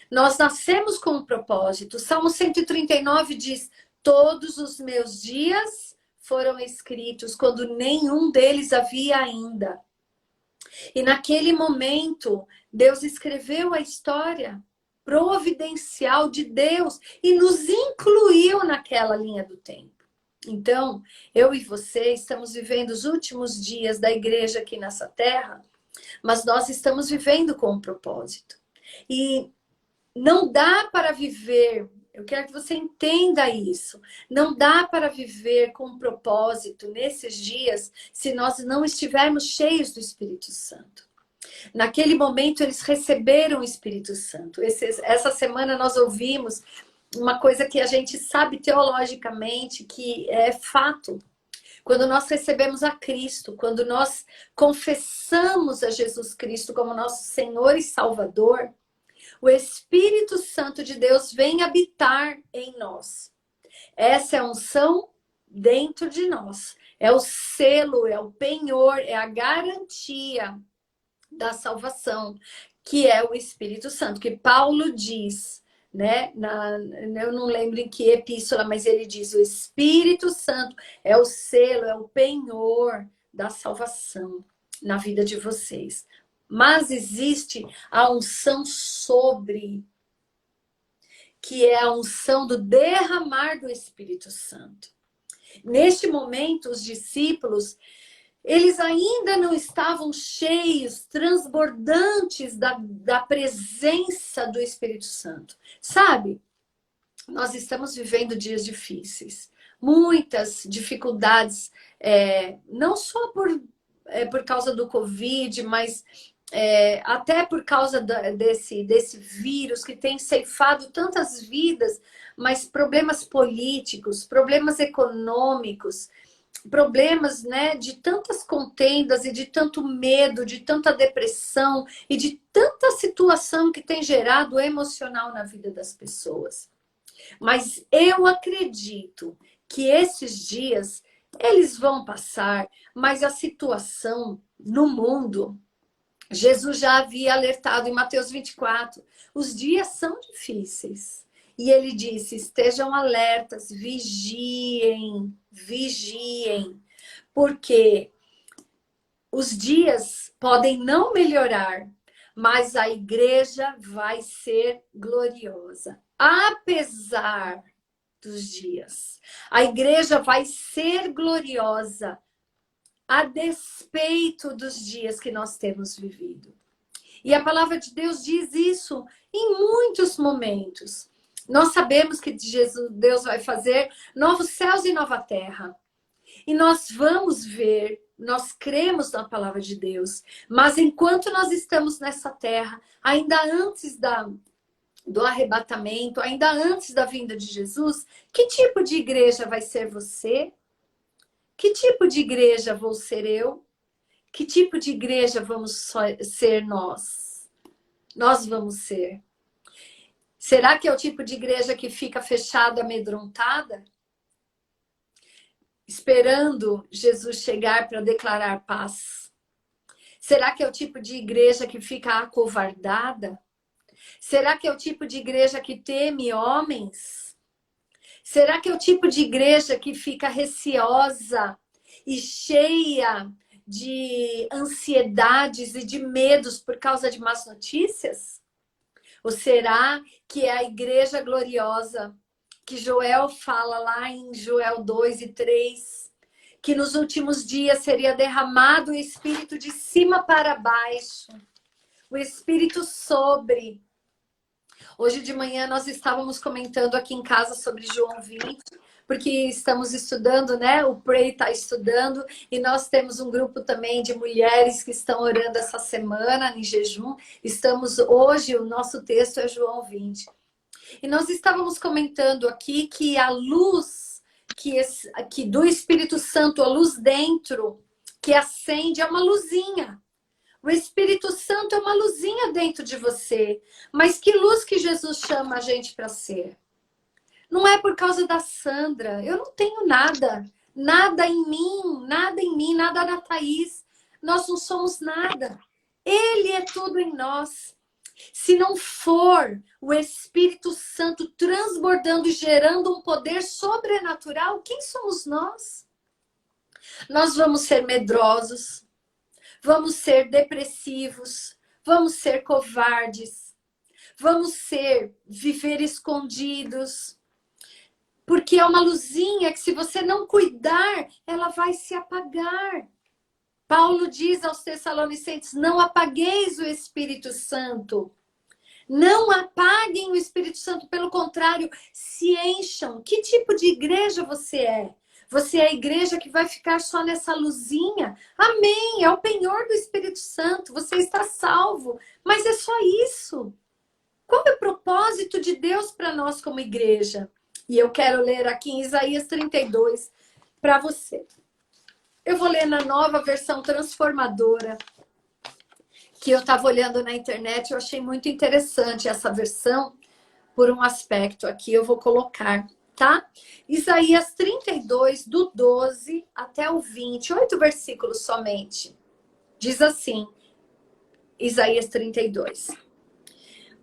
C: Nós nascemos com um propósito. Salmo 139 diz: todos os meus dias foram escritos quando nenhum deles havia ainda. E naquele momento, Deus escreveu a história providencial de Deus e nos incluiu naquela linha do tempo. Então, eu e você estamos vivendo os últimos dias da igreja aqui nessa terra, mas nós estamos vivendo com um propósito. E não dá para viver, eu quero que você entenda isso, não dá para viver com um propósito nesses dias se nós não estivermos cheios do Espírito Santo. Naquele momento eles receberam o Espírito Santo. Essa semana nós ouvimos uma coisa que a gente sabe teologicamente que é fato. Quando nós recebemos a Cristo, quando nós confessamos a Jesus Cristo como nosso Senhor e Salvador, o Espírito Santo de Deus vem habitar em nós. Essa é a unção dentro de nós. É o selo, é o penhor, é a garantia da salvação, que é o Espírito Santo, que Paulo diz, né? Eu não lembro em que epístola, mas ele diz: o Espírito Santo é o selo, é o penhor da salvação na vida de vocês. Mas existe a unção sobre, que é a unção do derramar do Espírito Santo. Neste momento, os discípulos, eles ainda não estavam cheios, transbordantes da presença do Espírito Santo. Sabe, nós estamos vivendo dias difíceis, muitas dificuldades, não só por causa do Covid, mas até por causa desse vírus que tem ceifado tantas vidas, mas problemas políticos, problemas econômicos, problemas, né, de tantas contendas e de tanto medo, de tanta depressão e de tanta situação que tem gerado emocional na vida das pessoas. Mas eu acredito que esses dias, eles vão passar, mas a situação no mundo, Jesus já havia alertado em Mateus 24, os dias são difíceis. E ele disse: estejam alertas, vigiem, vigiem, porque os dias podem não melhorar, mas a igreja vai ser gloriosa. Apesar dos dias, a igreja vai ser gloriosa, a despeito dos dias que nós temos vivido. E a palavra de Deus diz isso em muitos momentos. Nós sabemos que Deus vai fazer novos céus e nova terra. E nós vamos ver, nós cremos na palavra de Deus. Mas enquanto nós estamos nessa terra, ainda antes do arrebatamento, ainda antes da vinda de Jesus, que tipo de igreja vai ser você? Que tipo de igreja vou ser eu? Que tipo de igreja vamos ser nós? Nós vamos ser. Será que é o tipo de igreja que fica fechada, amedrontada? Esperando Jesus chegar para declarar paz? Será que é o tipo de igreja que fica acovardada? Será que é o tipo de igreja que teme homens? Será que é o tipo de igreja que fica receosa e cheia de ansiedades e de medos por causa de más notícias? Ou será que é a igreja gloriosa que Joel fala lá em Joel 2 e 3, que nos últimos dias seria derramado o Espírito de cima para baixo, o Espírito sobre. Hoje de manhã nós estávamos comentando aqui em casa sobre João 20, porque estamos estudando, né? O Pray está estudando e nós temos um grupo também de mulheres que estão orando essa semana em jejum. Hoje, o nosso texto é João 20. E nós estávamos comentando aqui que a luz que do Espírito Santo, a luz dentro, que acende, é uma luzinha. O Espírito Santo é uma luzinha dentro de você. Mas que luz que Jesus chama a gente para ser? Não é por causa da Sandra. Eu não tenho nada. Nada em mim, nada na Thaís. Nós não somos nada. Ele é tudo em nós. Se não for o Espírito Santo transbordando e gerando um poder sobrenatural, quem somos nós? Nós vamos ser medrosos, vamos ser depressivos, vamos ser covardes, vamos viver escondidos. Porque é uma luzinha que, se você não cuidar, ela vai se apagar. Paulo diz aos Tessalonicenses: não apagueis o Espírito Santo. Não apaguem o Espírito Santo, pelo contrário, se encham. Que tipo de igreja você é? Você é a igreja que vai ficar só nessa luzinha? Amém, é o penhor do Espírito Santo, você está salvo. Mas é só isso. Qual é o propósito de Deus para nós como igreja. E eu quero ler aqui em Isaías 32 para você. Eu vou ler na nova versão transformadora, que eu estava olhando na internet, eu achei muito interessante essa versão, por um aspecto aqui, eu vou colocar, tá? Isaías 32, do 12 até o 20, 8 versículos somente. Diz assim, Isaías 32.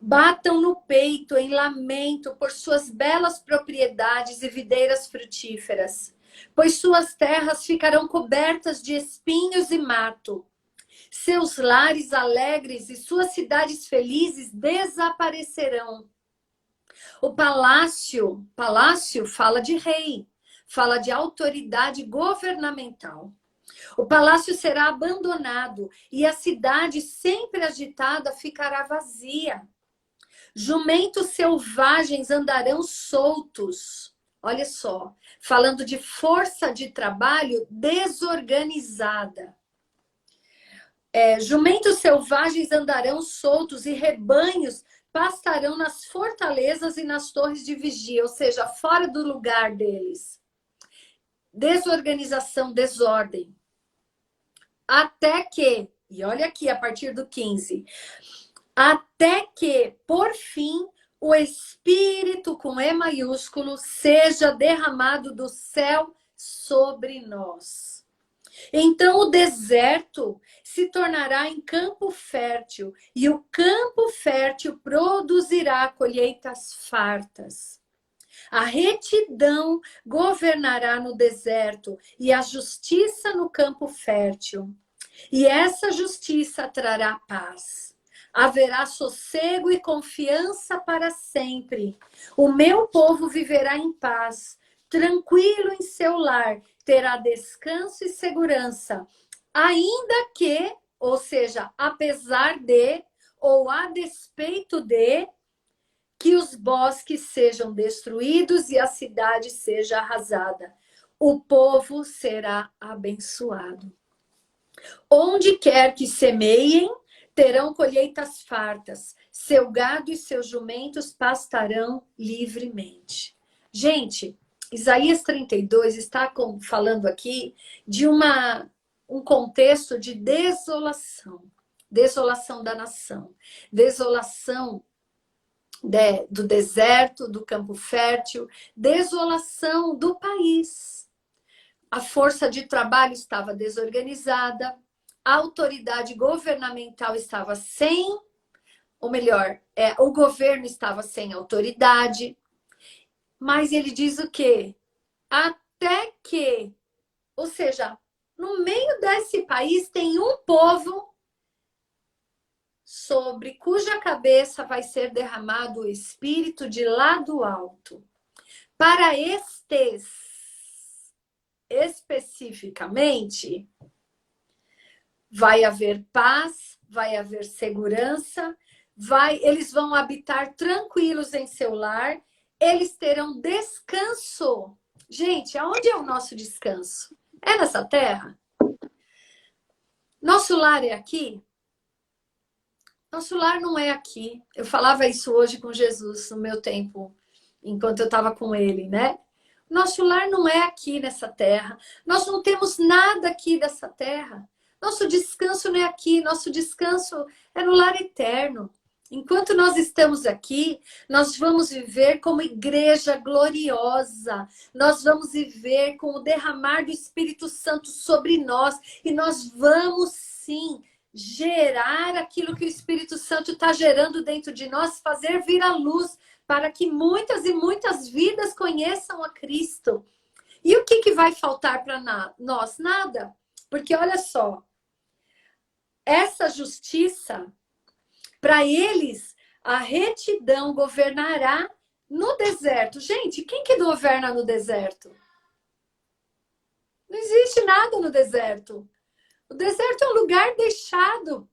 C: Batam no peito em lamento por suas belas propriedades e videiras frutíferas, pois suas terras ficarão cobertas de espinhos e mato. Seus lares alegres e suas cidades felizes desaparecerão. O palácio fala de rei, fala de autoridade governamental. O palácio será abandonado e a cidade sempre agitada ficará vazia. Jumentos selvagens andarão soltos. Olha só, falando de força de trabalho desorganizada. Jumentos selvagens andarão soltos e rebanhos pastarão nas fortalezas e nas torres de vigia, ou seja, fora do lugar deles. Desorganização, desordem. Até que, e olha aqui a partir do 15, até que, por fim, o Espírito com E maiúsculo seja derramado do céu sobre nós. Então o deserto se tornará em campo fértil, e o campo fértil produzirá colheitas fartas. A retidão governará no deserto e a justiça no campo fértil. E essa justiça trará paz. Haverá sossego e confiança para sempre. O meu povo viverá em paz, tranquilo em seu lar, terá descanso e segurança, ainda que, ou seja, apesar de, ou a despeito de, que os bosques sejam destruídos e a cidade seja arrasada. O povo será abençoado. Onde quer que semeiem, terão colheitas fartas. Seu gado e seus jumentos pastarão livremente. Gente, Isaías 32 está falando aqui de um contexto de desolação. Desolação da nação. Desolação do deserto, do campo fértil. Desolação do país. A força de trabalho estava desorganizada. A autoridade governamental estava sem, ou melhor, o governo estava sem autoridade. Mas ele diz o quê? Até que, ou seja, no meio desse país tem um povo sobre cuja cabeça vai ser derramado o Espírito de lá do alto. Para estes, especificamente, vai haver paz, vai haver segurança, eles vão habitar tranquilos em seu lar, eles terão descanso. Gente, aonde é o nosso descanso? É nessa terra? Nosso lar é aqui? Nosso lar não é aqui. Eu falava isso hoje com Jesus, no meu tempo, enquanto eu estava com ele, né? Nosso lar não é aqui nessa terra. Nós não temos nada aqui dessa terra. Nosso descanso não é aqui. Nosso descanso é no lar eterno. Enquanto nós estamos aqui, nós vamos viver como igreja gloriosa. Nós vamos viver com o derramar do Espírito Santo sobre nós. E nós vamos, sim, gerar aquilo que o Espírito Santo está gerando dentro de nós, fazer vir à luz, para que muitas e muitas vidas conheçam a Cristo. E o que vai faltar para nós? Nada. Porque olha só, essa justiça, para eles, a retidão governará no deserto. Gente, quem que governa no deserto? Não existe nada no deserto. O deserto é um lugar deixado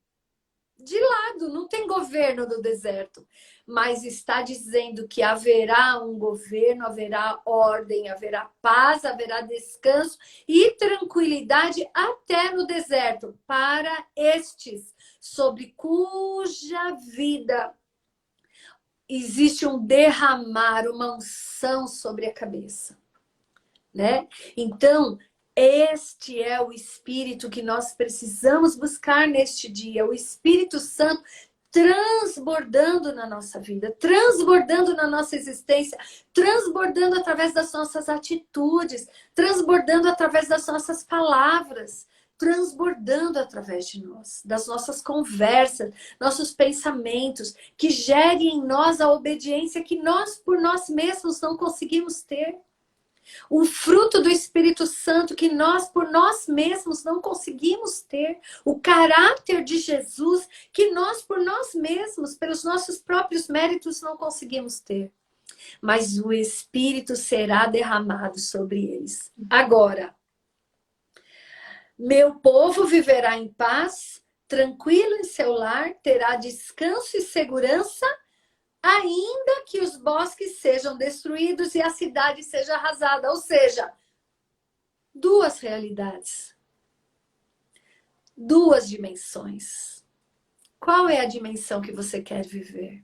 C: de lado, não tem governo no deserto. Mas está dizendo que haverá um governo, haverá ordem, haverá paz, haverá descanso e tranquilidade até no deserto para estes, sobre cuja vida existe um derramar, uma unção sobre a cabeça, né? Então, este é o Espírito que nós precisamos buscar neste dia, o Espírito Santo transbordando na nossa vida, transbordando na nossa existência, transbordando através das nossas atitudes, transbordando através das nossas palavras, transbordando através de nós, das nossas conversas, nossos pensamentos, que gerem em nós a obediência que nós, por nós mesmos, não conseguimos ter. O fruto do Espírito Santo que nós, por nós mesmos, não conseguimos ter. O caráter de Jesus que nós, por nós mesmos, pelos nossos próprios méritos, não conseguimos ter. Mas o Espírito será derramado sobre eles. Agora, meu povo viverá em paz, tranquilo em seu lar, terá descanso e segurança, ainda que os bosques sejam destruídos e a cidade seja arrasada. Ou seja, duas realidades, duas dimensões. Qual é a dimensão que você quer viver?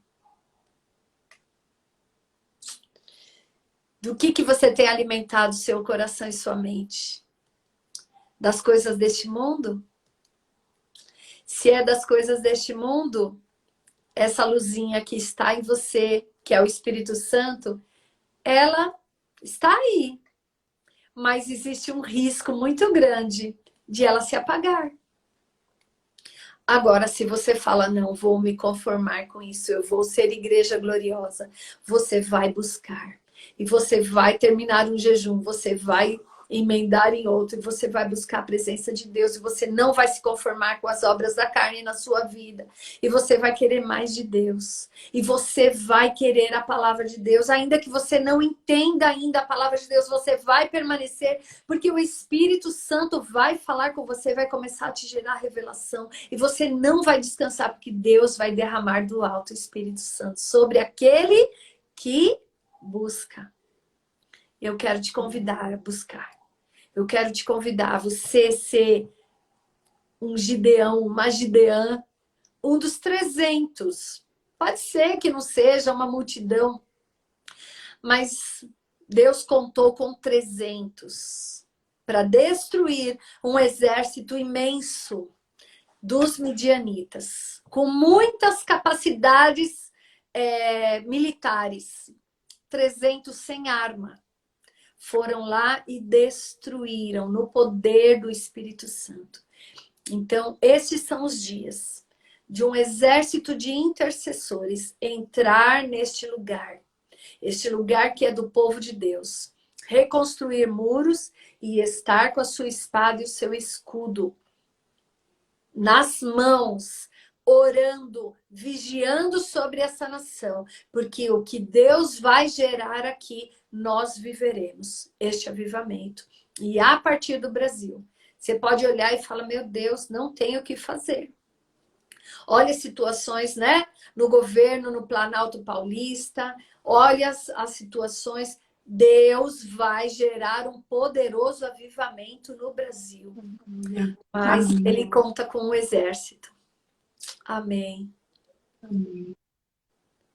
C: Do que você tem alimentado seu coração e sua mente? Das coisas deste mundo? Se é das coisas deste mundo, essa luzinha que está em você, que é o Espírito Santo, ela está aí. Mas existe um risco muito grande de ela se apagar. Agora, se você fala, não, vou me conformar com isso, eu vou ser igreja gloriosa, você vai buscar. E você vai terminar um jejum, você vai emendar em outro, e você vai buscar a presença de Deus, e você não vai se conformar com as obras da carne na sua vida. E você vai querer mais de Deus. E você vai querer a palavra de Deus, ainda que você não entenda ainda a palavra de Deus, você vai permanecer, porque o Espírito Santo vai falar com você, vai começar a te gerar revelação, e você não vai descansar, porque Deus vai derramar do alto o Espírito Santo sobre aquele que busca. Eu quero te convidar a buscar. Eu quero te convidar a você ser um Gideão, uma Gideã, um dos 300. Pode ser que não seja uma multidão, mas Deus contou com 300 para destruir um exército imenso dos midianitas, com muitas capacidades militares, 300 sem arma. Foram lá e destruíram no poder do Espírito Santo. Então, estes são os dias de um exército de intercessores entrar neste lugar. Este lugar que é do povo de Deus. Reconstruir muros e estar com a sua espada e o seu escudo nas mãos, orando, vigiando sobre essa nação. Porque o que Deus vai gerar aqui, nós viveremos este avivamento. E a partir do Brasil, você pode olhar e falar, meu Deus, não tem o que fazer. Olha as situações, né? No governo, no Planalto Paulista, olha as situações. Deus vai gerar um poderoso avivamento no Brasil. Mas
A: Amém.
C: Ele conta com um exército. Amém.
A: Amém.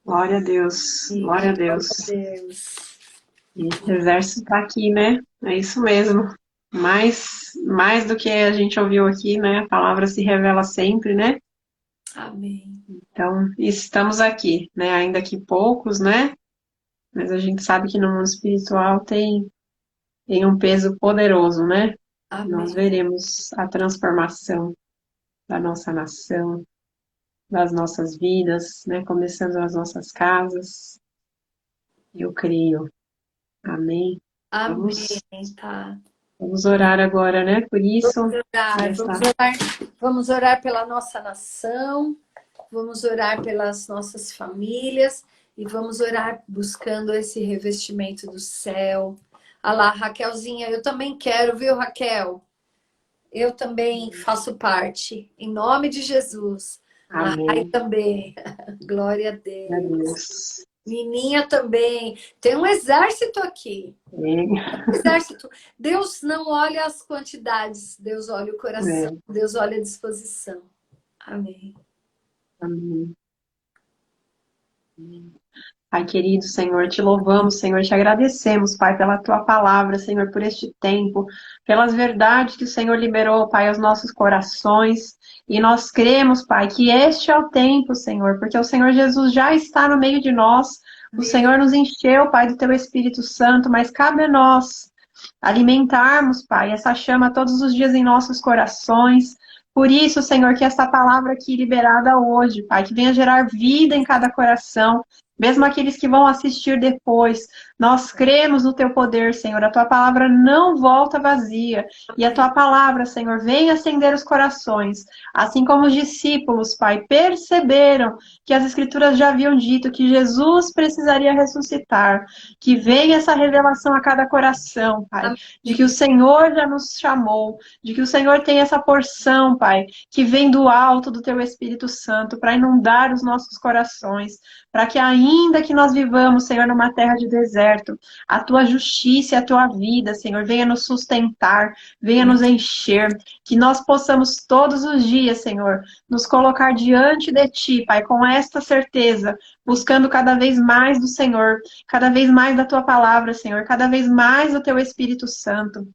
A: Glória a Deus. Glória a Deus.
C: Glória a Deus.
A: Esse exército está aqui, né? É isso mesmo. Mais do que a gente ouviu aqui, né? A palavra se revela sempre, né?
C: Amém.
A: Então, estamos aqui, né? Ainda que poucos, né? Mas a gente sabe que no mundo espiritual tem um peso poderoso, né?
C: Amém.
A: Nós veremos a transformação da nossa nação, das nossas vidas, né? Começando nas nossas casas. Eu creio. Amém.
C: Amém, tá.
A: Vamos orar agora, né? Por isso.
C: Vamos orar pela nossa nação, vamos orar pelas nossas famílias e vamos orar buscando esse revestimento do céu. Ah lá, Raquelzinha, eu também quero, viu, Raquel? Eu também faço parte, em nome de Jesus.
A: Amém.
C: Ai, também. Glória a Deus.
A: Glória a Deus.
C: Nininha também. Tem um exército aqui.
A: Amém.
C: Exército. Deus não olha as quantidades, Deus olha o coração, Deus olha a disposição. Amém.
A: Amém. Pai querido, Senhor, te louvamos, Senhor, te agradecemos, Pai, pela tua palavra, Senhor, por este tempo, pelas verdades que o Senhor liberou, Pai, aos nossos corações. E nós cremos, Pai, que este é o tempo, Senhor, porque o Senhor Jesus já está no meio de nós. O Senhor nos encheu, Pai, do teu Espírito Santo, mas cabe a nós alimentarmos, Pai, essa chama todos os dias em nossos corações. Por isso, Senhor, que essa palavra aqui liberada hoje, Pai, que venha gerar vida em cada coração, mesmo aqueles que vão assistir depois. Nós cremos no teu poder, Senhor. A tua palavra não volta vazia. E a tua palavra, Senhor, vem acender os corações. Assim como os discípulos, Pai, perceberam que as escrituras já haviam dito que Jesus precisaria ressuscitar. Que venha essa revelação a cada coração, Pai. De que o Senhor já nos chamou. De que o Senhor tem essa porção, Pai, que vem do alto do teu Espírito Santo para inundar os nossos corações. Para que ainda que nós vivamos, Senhor, numa terra de deserto, a tua justiça e a tua vida, Senhor, venha nos sustentar, venha nos encher, que nós possamos todos os dias, Senhor, nos colocar diante de ti, Pai, com esta certeza, buscando cada vez mais do Senhor, cada vez mais da tua palavra, Senhor, cada vez mais do teu Espírito Santo.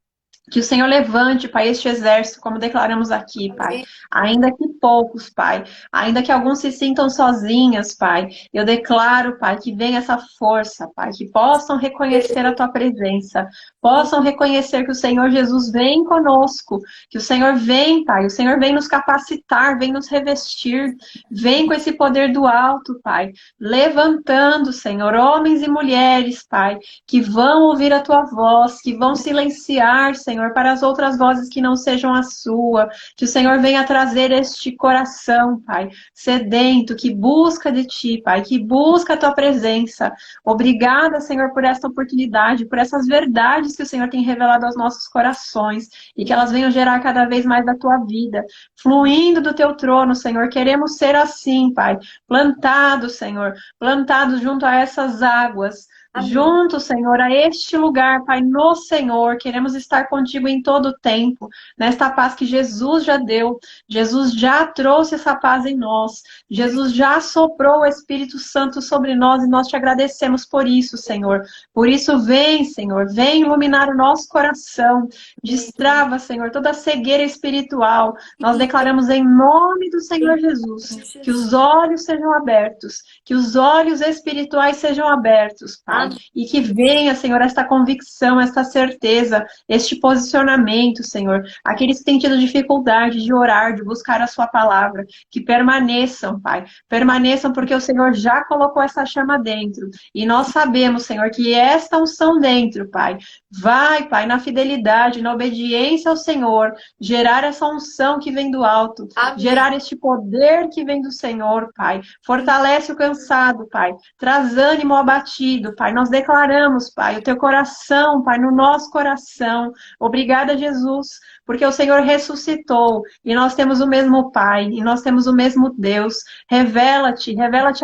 A: Que o Senhor levante, Pai, este exército, como declaramos aqui, Pai. Ainda que poucos, Pai. Ainda que alguns se sintam sozinhas, Pai. Eu declaro, Pai, que venha essa força, Pai. Que possam reconhecer a Tua presença. Possam reconhecer que o Senhor Jesus vem conosco. Que o Senhor vem, Pai. O Senhor vem nos capacitar, vem nos revestir. Vem com esse poder do alto, Pai. Levantando, Senhor, homens e mulheres, Pai. Que vão ouvir a Tua voz. Que vão silenciar, Senhor, para as outras vozes que não sejam a sua, que o Senhor venha trazer este coração, Pai, sedento, que busca de Ti, Pai, que busca a Tua presença. Obrigada, Senhor, por esta oportunidade, por essas verdades que o Senhor tem revelado aos nossos corações, e que elas venham gerar cada vez mais da Tua vida, fluindo do Teu trono, Senhor. Queremos ser assim, Pai, plantados, Senhor, plantados junto a essas águas, junto, Senhor, a este lugar, Pai, no Senhor, queremos estar contigo em todo o tempo, nesta paz que Jesus já deu, Jesus já trouxe essa paz em nós, Jesus já soprou o Espírito Santo sobre nós e nós te agradecemos por isso, Senhor. Por isso, vem, Senhor, vem iluminar o nosso coração, destrava, Senhor, toda a cegueira espiritual. Nós declaramos em nome do Senhor Jesus que os olhos sejam abertos, que os olhos espirituais sejam abertos, Pai. E que venha, Senhor, esta convicção, esta certeza, este posicionamento, Senhor. Aqueles que têm tido dificuldade de orar, de buscar a sua palavra, que permaneçam, Pai. Permaneçam porque o Senhor já colocou essa chama dentro. E nós sabemos, Senhor, que esta unção dentro, Pai, vai, Pai, na fidelidade, na obediência ao Senhor, gerar essa unção que vem do alto, gerar este poder que vem do Senhor, Pai. Fortalece o cansado, Pai. Traz ânimo ao abatido, Pai. Nós declaramos, Pai, o teu coração, Pai, no nosso coração. Obrigada, Jesus, porque o Senhor ressuscitou e nós temos o mesmo Pai e nós temos o mesmo Deus. Revela-te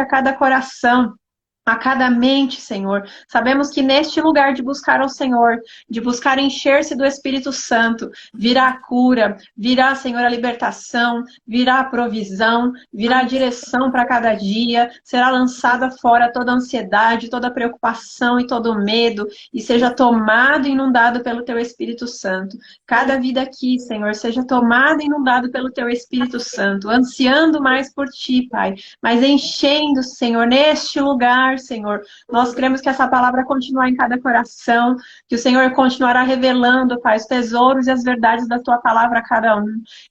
A: a cada coração, a cada mente, Senhor. Sabemos que neste lugar de buscar ao Senhor, de buscar encher-se do Espírito Santo, virá a cura, virá, Senhor, a libertação, virá a provisão, virá a direção para cada dia, será lançada fora toda a ansiedade, toda a preocupação e todo o medo, e seja tomado e inundado pelo Teu Espírito Santo. Cada vida aqui, Senhor, seja tomada e inundado pelo Teu Espírito Santo, ansiando mais por Ti, Pai, mas enchendo, Senhor, neste lugar, Senhor. Nós cremos que essa palavra continuar em cada coração, que o Senhor continuará revelando, Pai, os tesouros e as verdades da Tua palavra a cada um.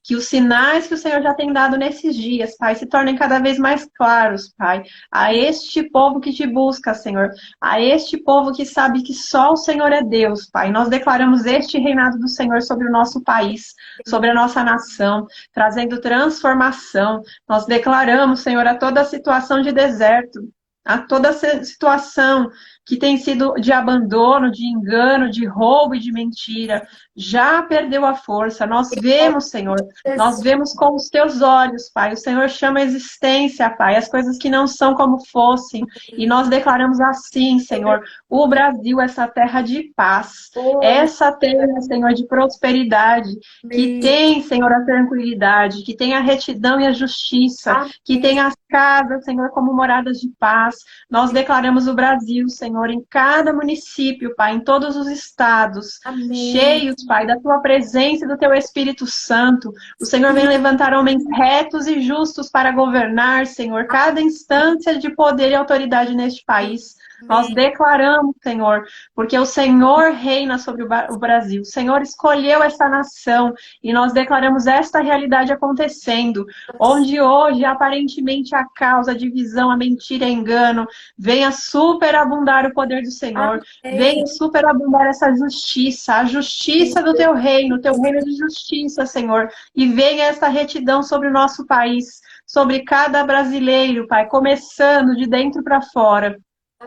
A: Que os sinais que o Senhor já tem dado nesses dias, Pai, se tornem cada vez mais claros, Pai, a este povo que Te busca, Senhor, a este povo que sabe que só o Senhor é Deus, Pai. Nós declaramos este reinado do Senhor sobre o nosso país, sobre a nossa nação, trazendo transformação. Nós declaramos, Senhor, a toda a situação de deserto, a toda situação que tem sido de abandono, de engano, de roubo e de mentira, já perdeu a força. Nós vemos, Senhor, nós vemos com os Teus olhos, Pai. O Senhor chama a existência, Pai, as coisas que não são como fossem. E nós declaramos assim, Senhor, o Brasil, essa terra de paz, essa terra, Senhor, de prosperidade, que tem, Senhor, a tranquilidade, que tem a retidão e a justiça, que tem a casas, Senhor, como moradas de paz. Nós declaramos o Brasil, Senhor, em cada município, Pai, em todos os estados,
C: Amém.
A: cheios, Pai, da Tua presença e do Teu Espírito Santo. O Senhor vem levantar homens retos e justos para governar, Senhor, cada instância de poder e autoridade neste país. Nós declaramos, Senhor, porque o Senhor reina sobre o Brasil. O Senhor escolheu essa nação e nós declaramos esta realidade acontecendo, onde hoje, aparentemente, a causa, a divisão, a mentira e engano, venha superabundar o poder do Senhor, venha superabundar essa justiça, a justiça do Teu reino de justiça, Senhor, e venha esta retidão sobre o nosso país, sobre cada brasileiro, Pai, começando de dentro para fora.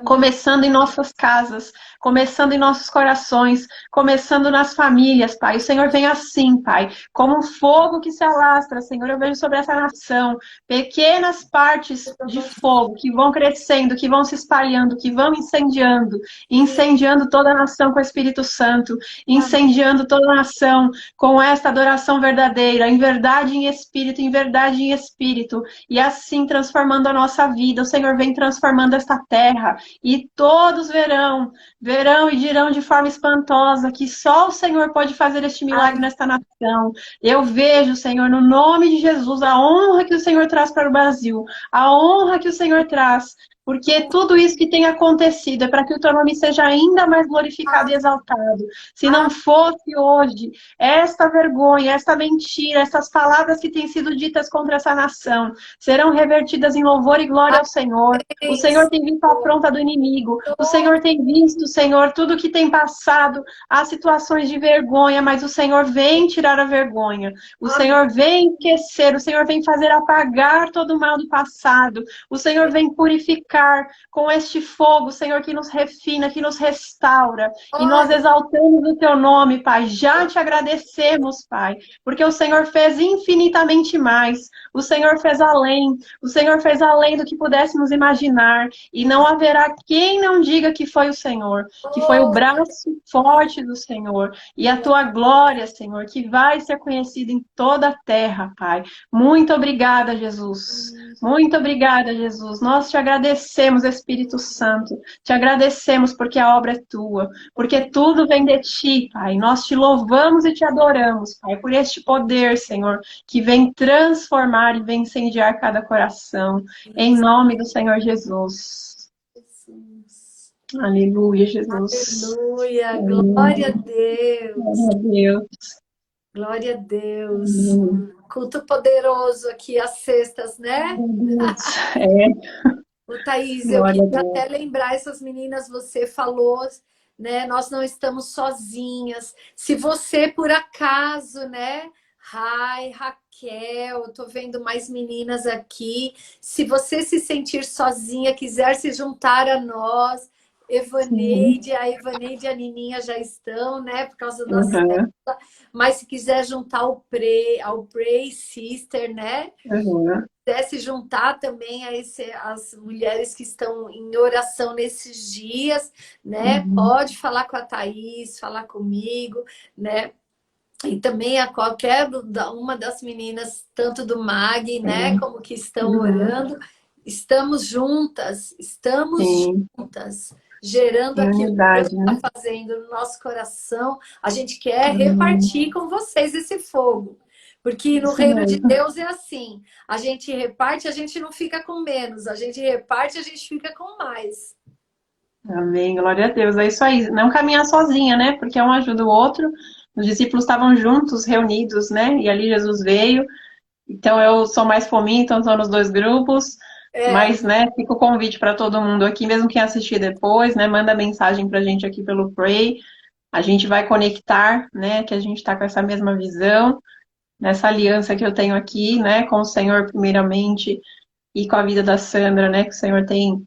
A: Começando em nossas casas, começando em nossos corações, começando nas famílias, Pai. O Senhor vem assim, Pai, como um fogo que se alastra, Senhor. Eu vejo sobre essa nação pequenas partes de fogo que vão crescendo, que vão se espalhando, que vão incendiando toda a nação com o Espírito Santo, incendiando toda a nação com esta adoração verdadeira, em verdade e em verdade e em espírito, e assim transformando a nossa vida. O Senhor vem transformando esta terra. E todos verão e dirão de forma espantosa que só o Senhor pode fazer este milagre nesta nação. Eu vejo, Senhor, no nome de Jesus, a honra que o Senhor traz para o Brasil, a honra que o Senhor traz, porque tudo isso que tem acontecido é para que o Teu nome seja ainda mais glorificado e exaltado. Se não fosse hoje esta vergonha, esta mentira, essas palavras que têm sido ditas contra essa nação, serão revertidas em louvor e glória ao Senhor. O Senhor tem visto a afronta do inimigo. O Senhor tem visto, Senhor, tudo que tem passado, as situações de vergonha, mas o Senhor vem tirar a vergonha. O Senhor vem esquecer, o Senhor vem fazer apagar todo o mal do passado. O Senhor vem purificar com este fogo, Senhor, que nos refina, que nos restaura. E nós exaltamos o Teu nome, Pai. Já te agradecemos, Pai, porque o Senhor fez infinitamente mais. O Senhor fez além. O Senhor fez além do que pudéssemos imaginar. E não haverá quem não diga que foi o Senhor, que foi o braço forte do Senhor. E a Tua glória, Senhor, que vai ser conhecida em toda a terra, Pai. Muito obrigada, Jesus. Muito obrigada, Jesus. Nós te agradecemos, Espírito Santo. Te agradecemos porque a obra é Tua, porque tudo vem de Ti, Pai. Nós te louvamos e te adoramos, Pai, por este poder, Senhor, que vem transformar e vem incendiar cada coração. Em nome do Senhor Jesus. Aleluia, Jesus.
C: Aleluia. Glória a Deus.
A: Glória a Deus.
C: Glória a Deus. Culto poderoso aqui às sextas, né? Ô, Thaís, eu queria até lembrar essas meninas, você falou, né? Nós não estamos sozinhas. Se você, por acaso, né? Raquel, eu tô vendo mais meninas aqui. Se você se sentir sozinha, quiser se juntar a nós, Evaneide, a Evaneide e a Nininha já estão, né? Por causa da nossa célula. Mas se quiser juntar ao Pray Sister, né? Quiser se juntar também as mulheres que estão em oração nesses dias, né? Pode falar com a Thaís, falar comigo, né? E também a qualquer uma das meninas, tanto do MAG, né? Como que estão orando. Estamos juntas, gerando aquilo que Deus está fazendo no nosso coração. A gente quer repartir com vocês esse fogo. Porque no reino de Deus é assim. A gente reparte, a gente não fica com menos. A gente reparte, a gente fica com mais.
A: Amém, glória a Deus. É isso aí. Não caminhar sozinha, né? Porque um ajuda o outro. Os discípulos estavam juntos, reunidos, né? E ali Jesus veio. Então eu sou mais fominha, então estou nos dois grupos. Mas, né, fica o convite para todo mundo aqui, mesmo quem assistir depois, né, manda mensagem pra gente aqui pelo Pray. A gente vai conectar, né, que a gente está com essa mesma visão, nessa aliança que eu tenho aqui, né, com o Senhor primeiramente e com a vida da Sandra, né, que o Senhor tem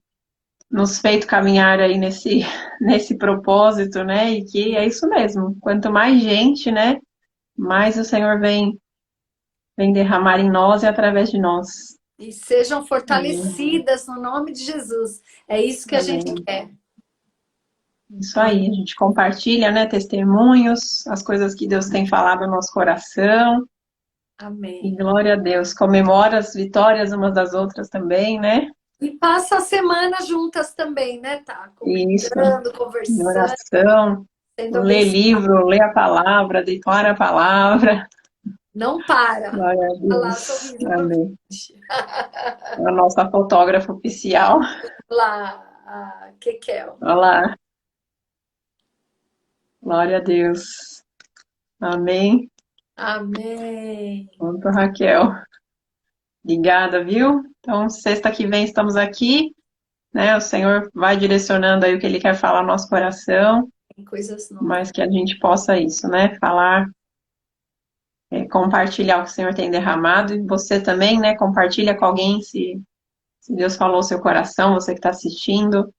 A: nos feito caminhar aí nesse propósito, né, e que é isso mesmo. Quanto mais gente, né, mais o Senhor vem derramar em nós e através de nós.
C: E sejam fortalecidas no nome de Jesus. É isso que a gente quer.
A: Isso aí, a gente compartilha, né, testemunhos, as coisas que Deus tem falado no nosso coração.
C: Amém.
A: E glória a Deus. Comemora as vitórias umas das outras também, né?
C: E passa a semana juntas também, né, tá?
A: Isso.
C: Comentando,
A: Em
C: conversando,
A: oração,
C: sendo
A: lê
C: abençoado.
A: livro, lê a palavra, declara a palavra.
C: Não para.
A: Glória a
C: Olha lá,
A: Deus.
C: sorriso pra
A: Amém.
C: gente.
A: A nossa fotógrafa oficial.
C: Lá, a Kekel.
A: Olha lá. Glória a Deus. Amém.
C: Amém.
A: Pronto, Raquel. Obrigada, viu? Então, sexta que vem estamos aqui, né? O Senhor vai direcionando aí o que Ele quer falar no nosso coração,
C: Tem coisas novas.
A: mas que a gente possa isso, né? Falar, compartilhar o que o Senhor tem derramado, e você também, né? Compartilha com alguém se Deus falou ao seu coração, você que está assistindo.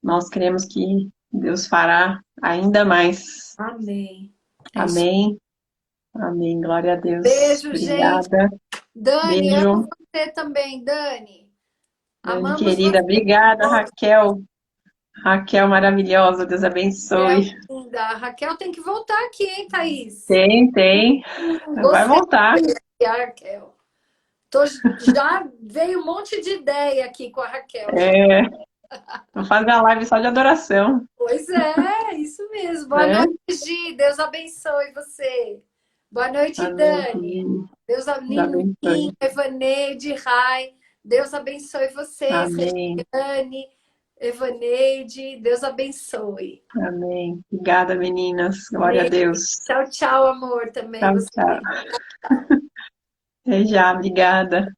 A: Nós cremos que Deus fará ainda mais.
C: Amém. É isso.
A: Amém. Amém. Glória a Deus.
C: Beijo, gente.
A: Obrigada.
C: Dani, amo
A: Beijo.
C: você também, Dani.
A: Dani,
C: Amamos
A: querida.
C: você.
A: Obrigada, Raquel. Raquel maravilhosa. Deus abençoe.
C: Linda. A Raquel tem que voltar aqui, hein, Thaís?
A: Tem. Vai
C: Gostei
A: voltar.
C: da Raquel. Já veio um monte de ideia aqui com a Raquel.
A: Vou fazer a live só de adoração.
C: Pois é, isso mesmo. Boa
A: Né?
C: noite, Gi. Deus abençoe você. Boa noite, Dani.
A: Amém.
C: Deus
A: Deus abençoe.
C: Evaneide, Rai. Deus abençoe vocês.
A: Amém.
C: Regiane, Evaneide. Deus abençoe.
A: Amém. Obrigada, meninas. Glória a
C: Amém.
A: Deus.
C: Tchau, tchau, amor, também
A: Tchau,
C: você.
A: tchau. Até já. Obrigada.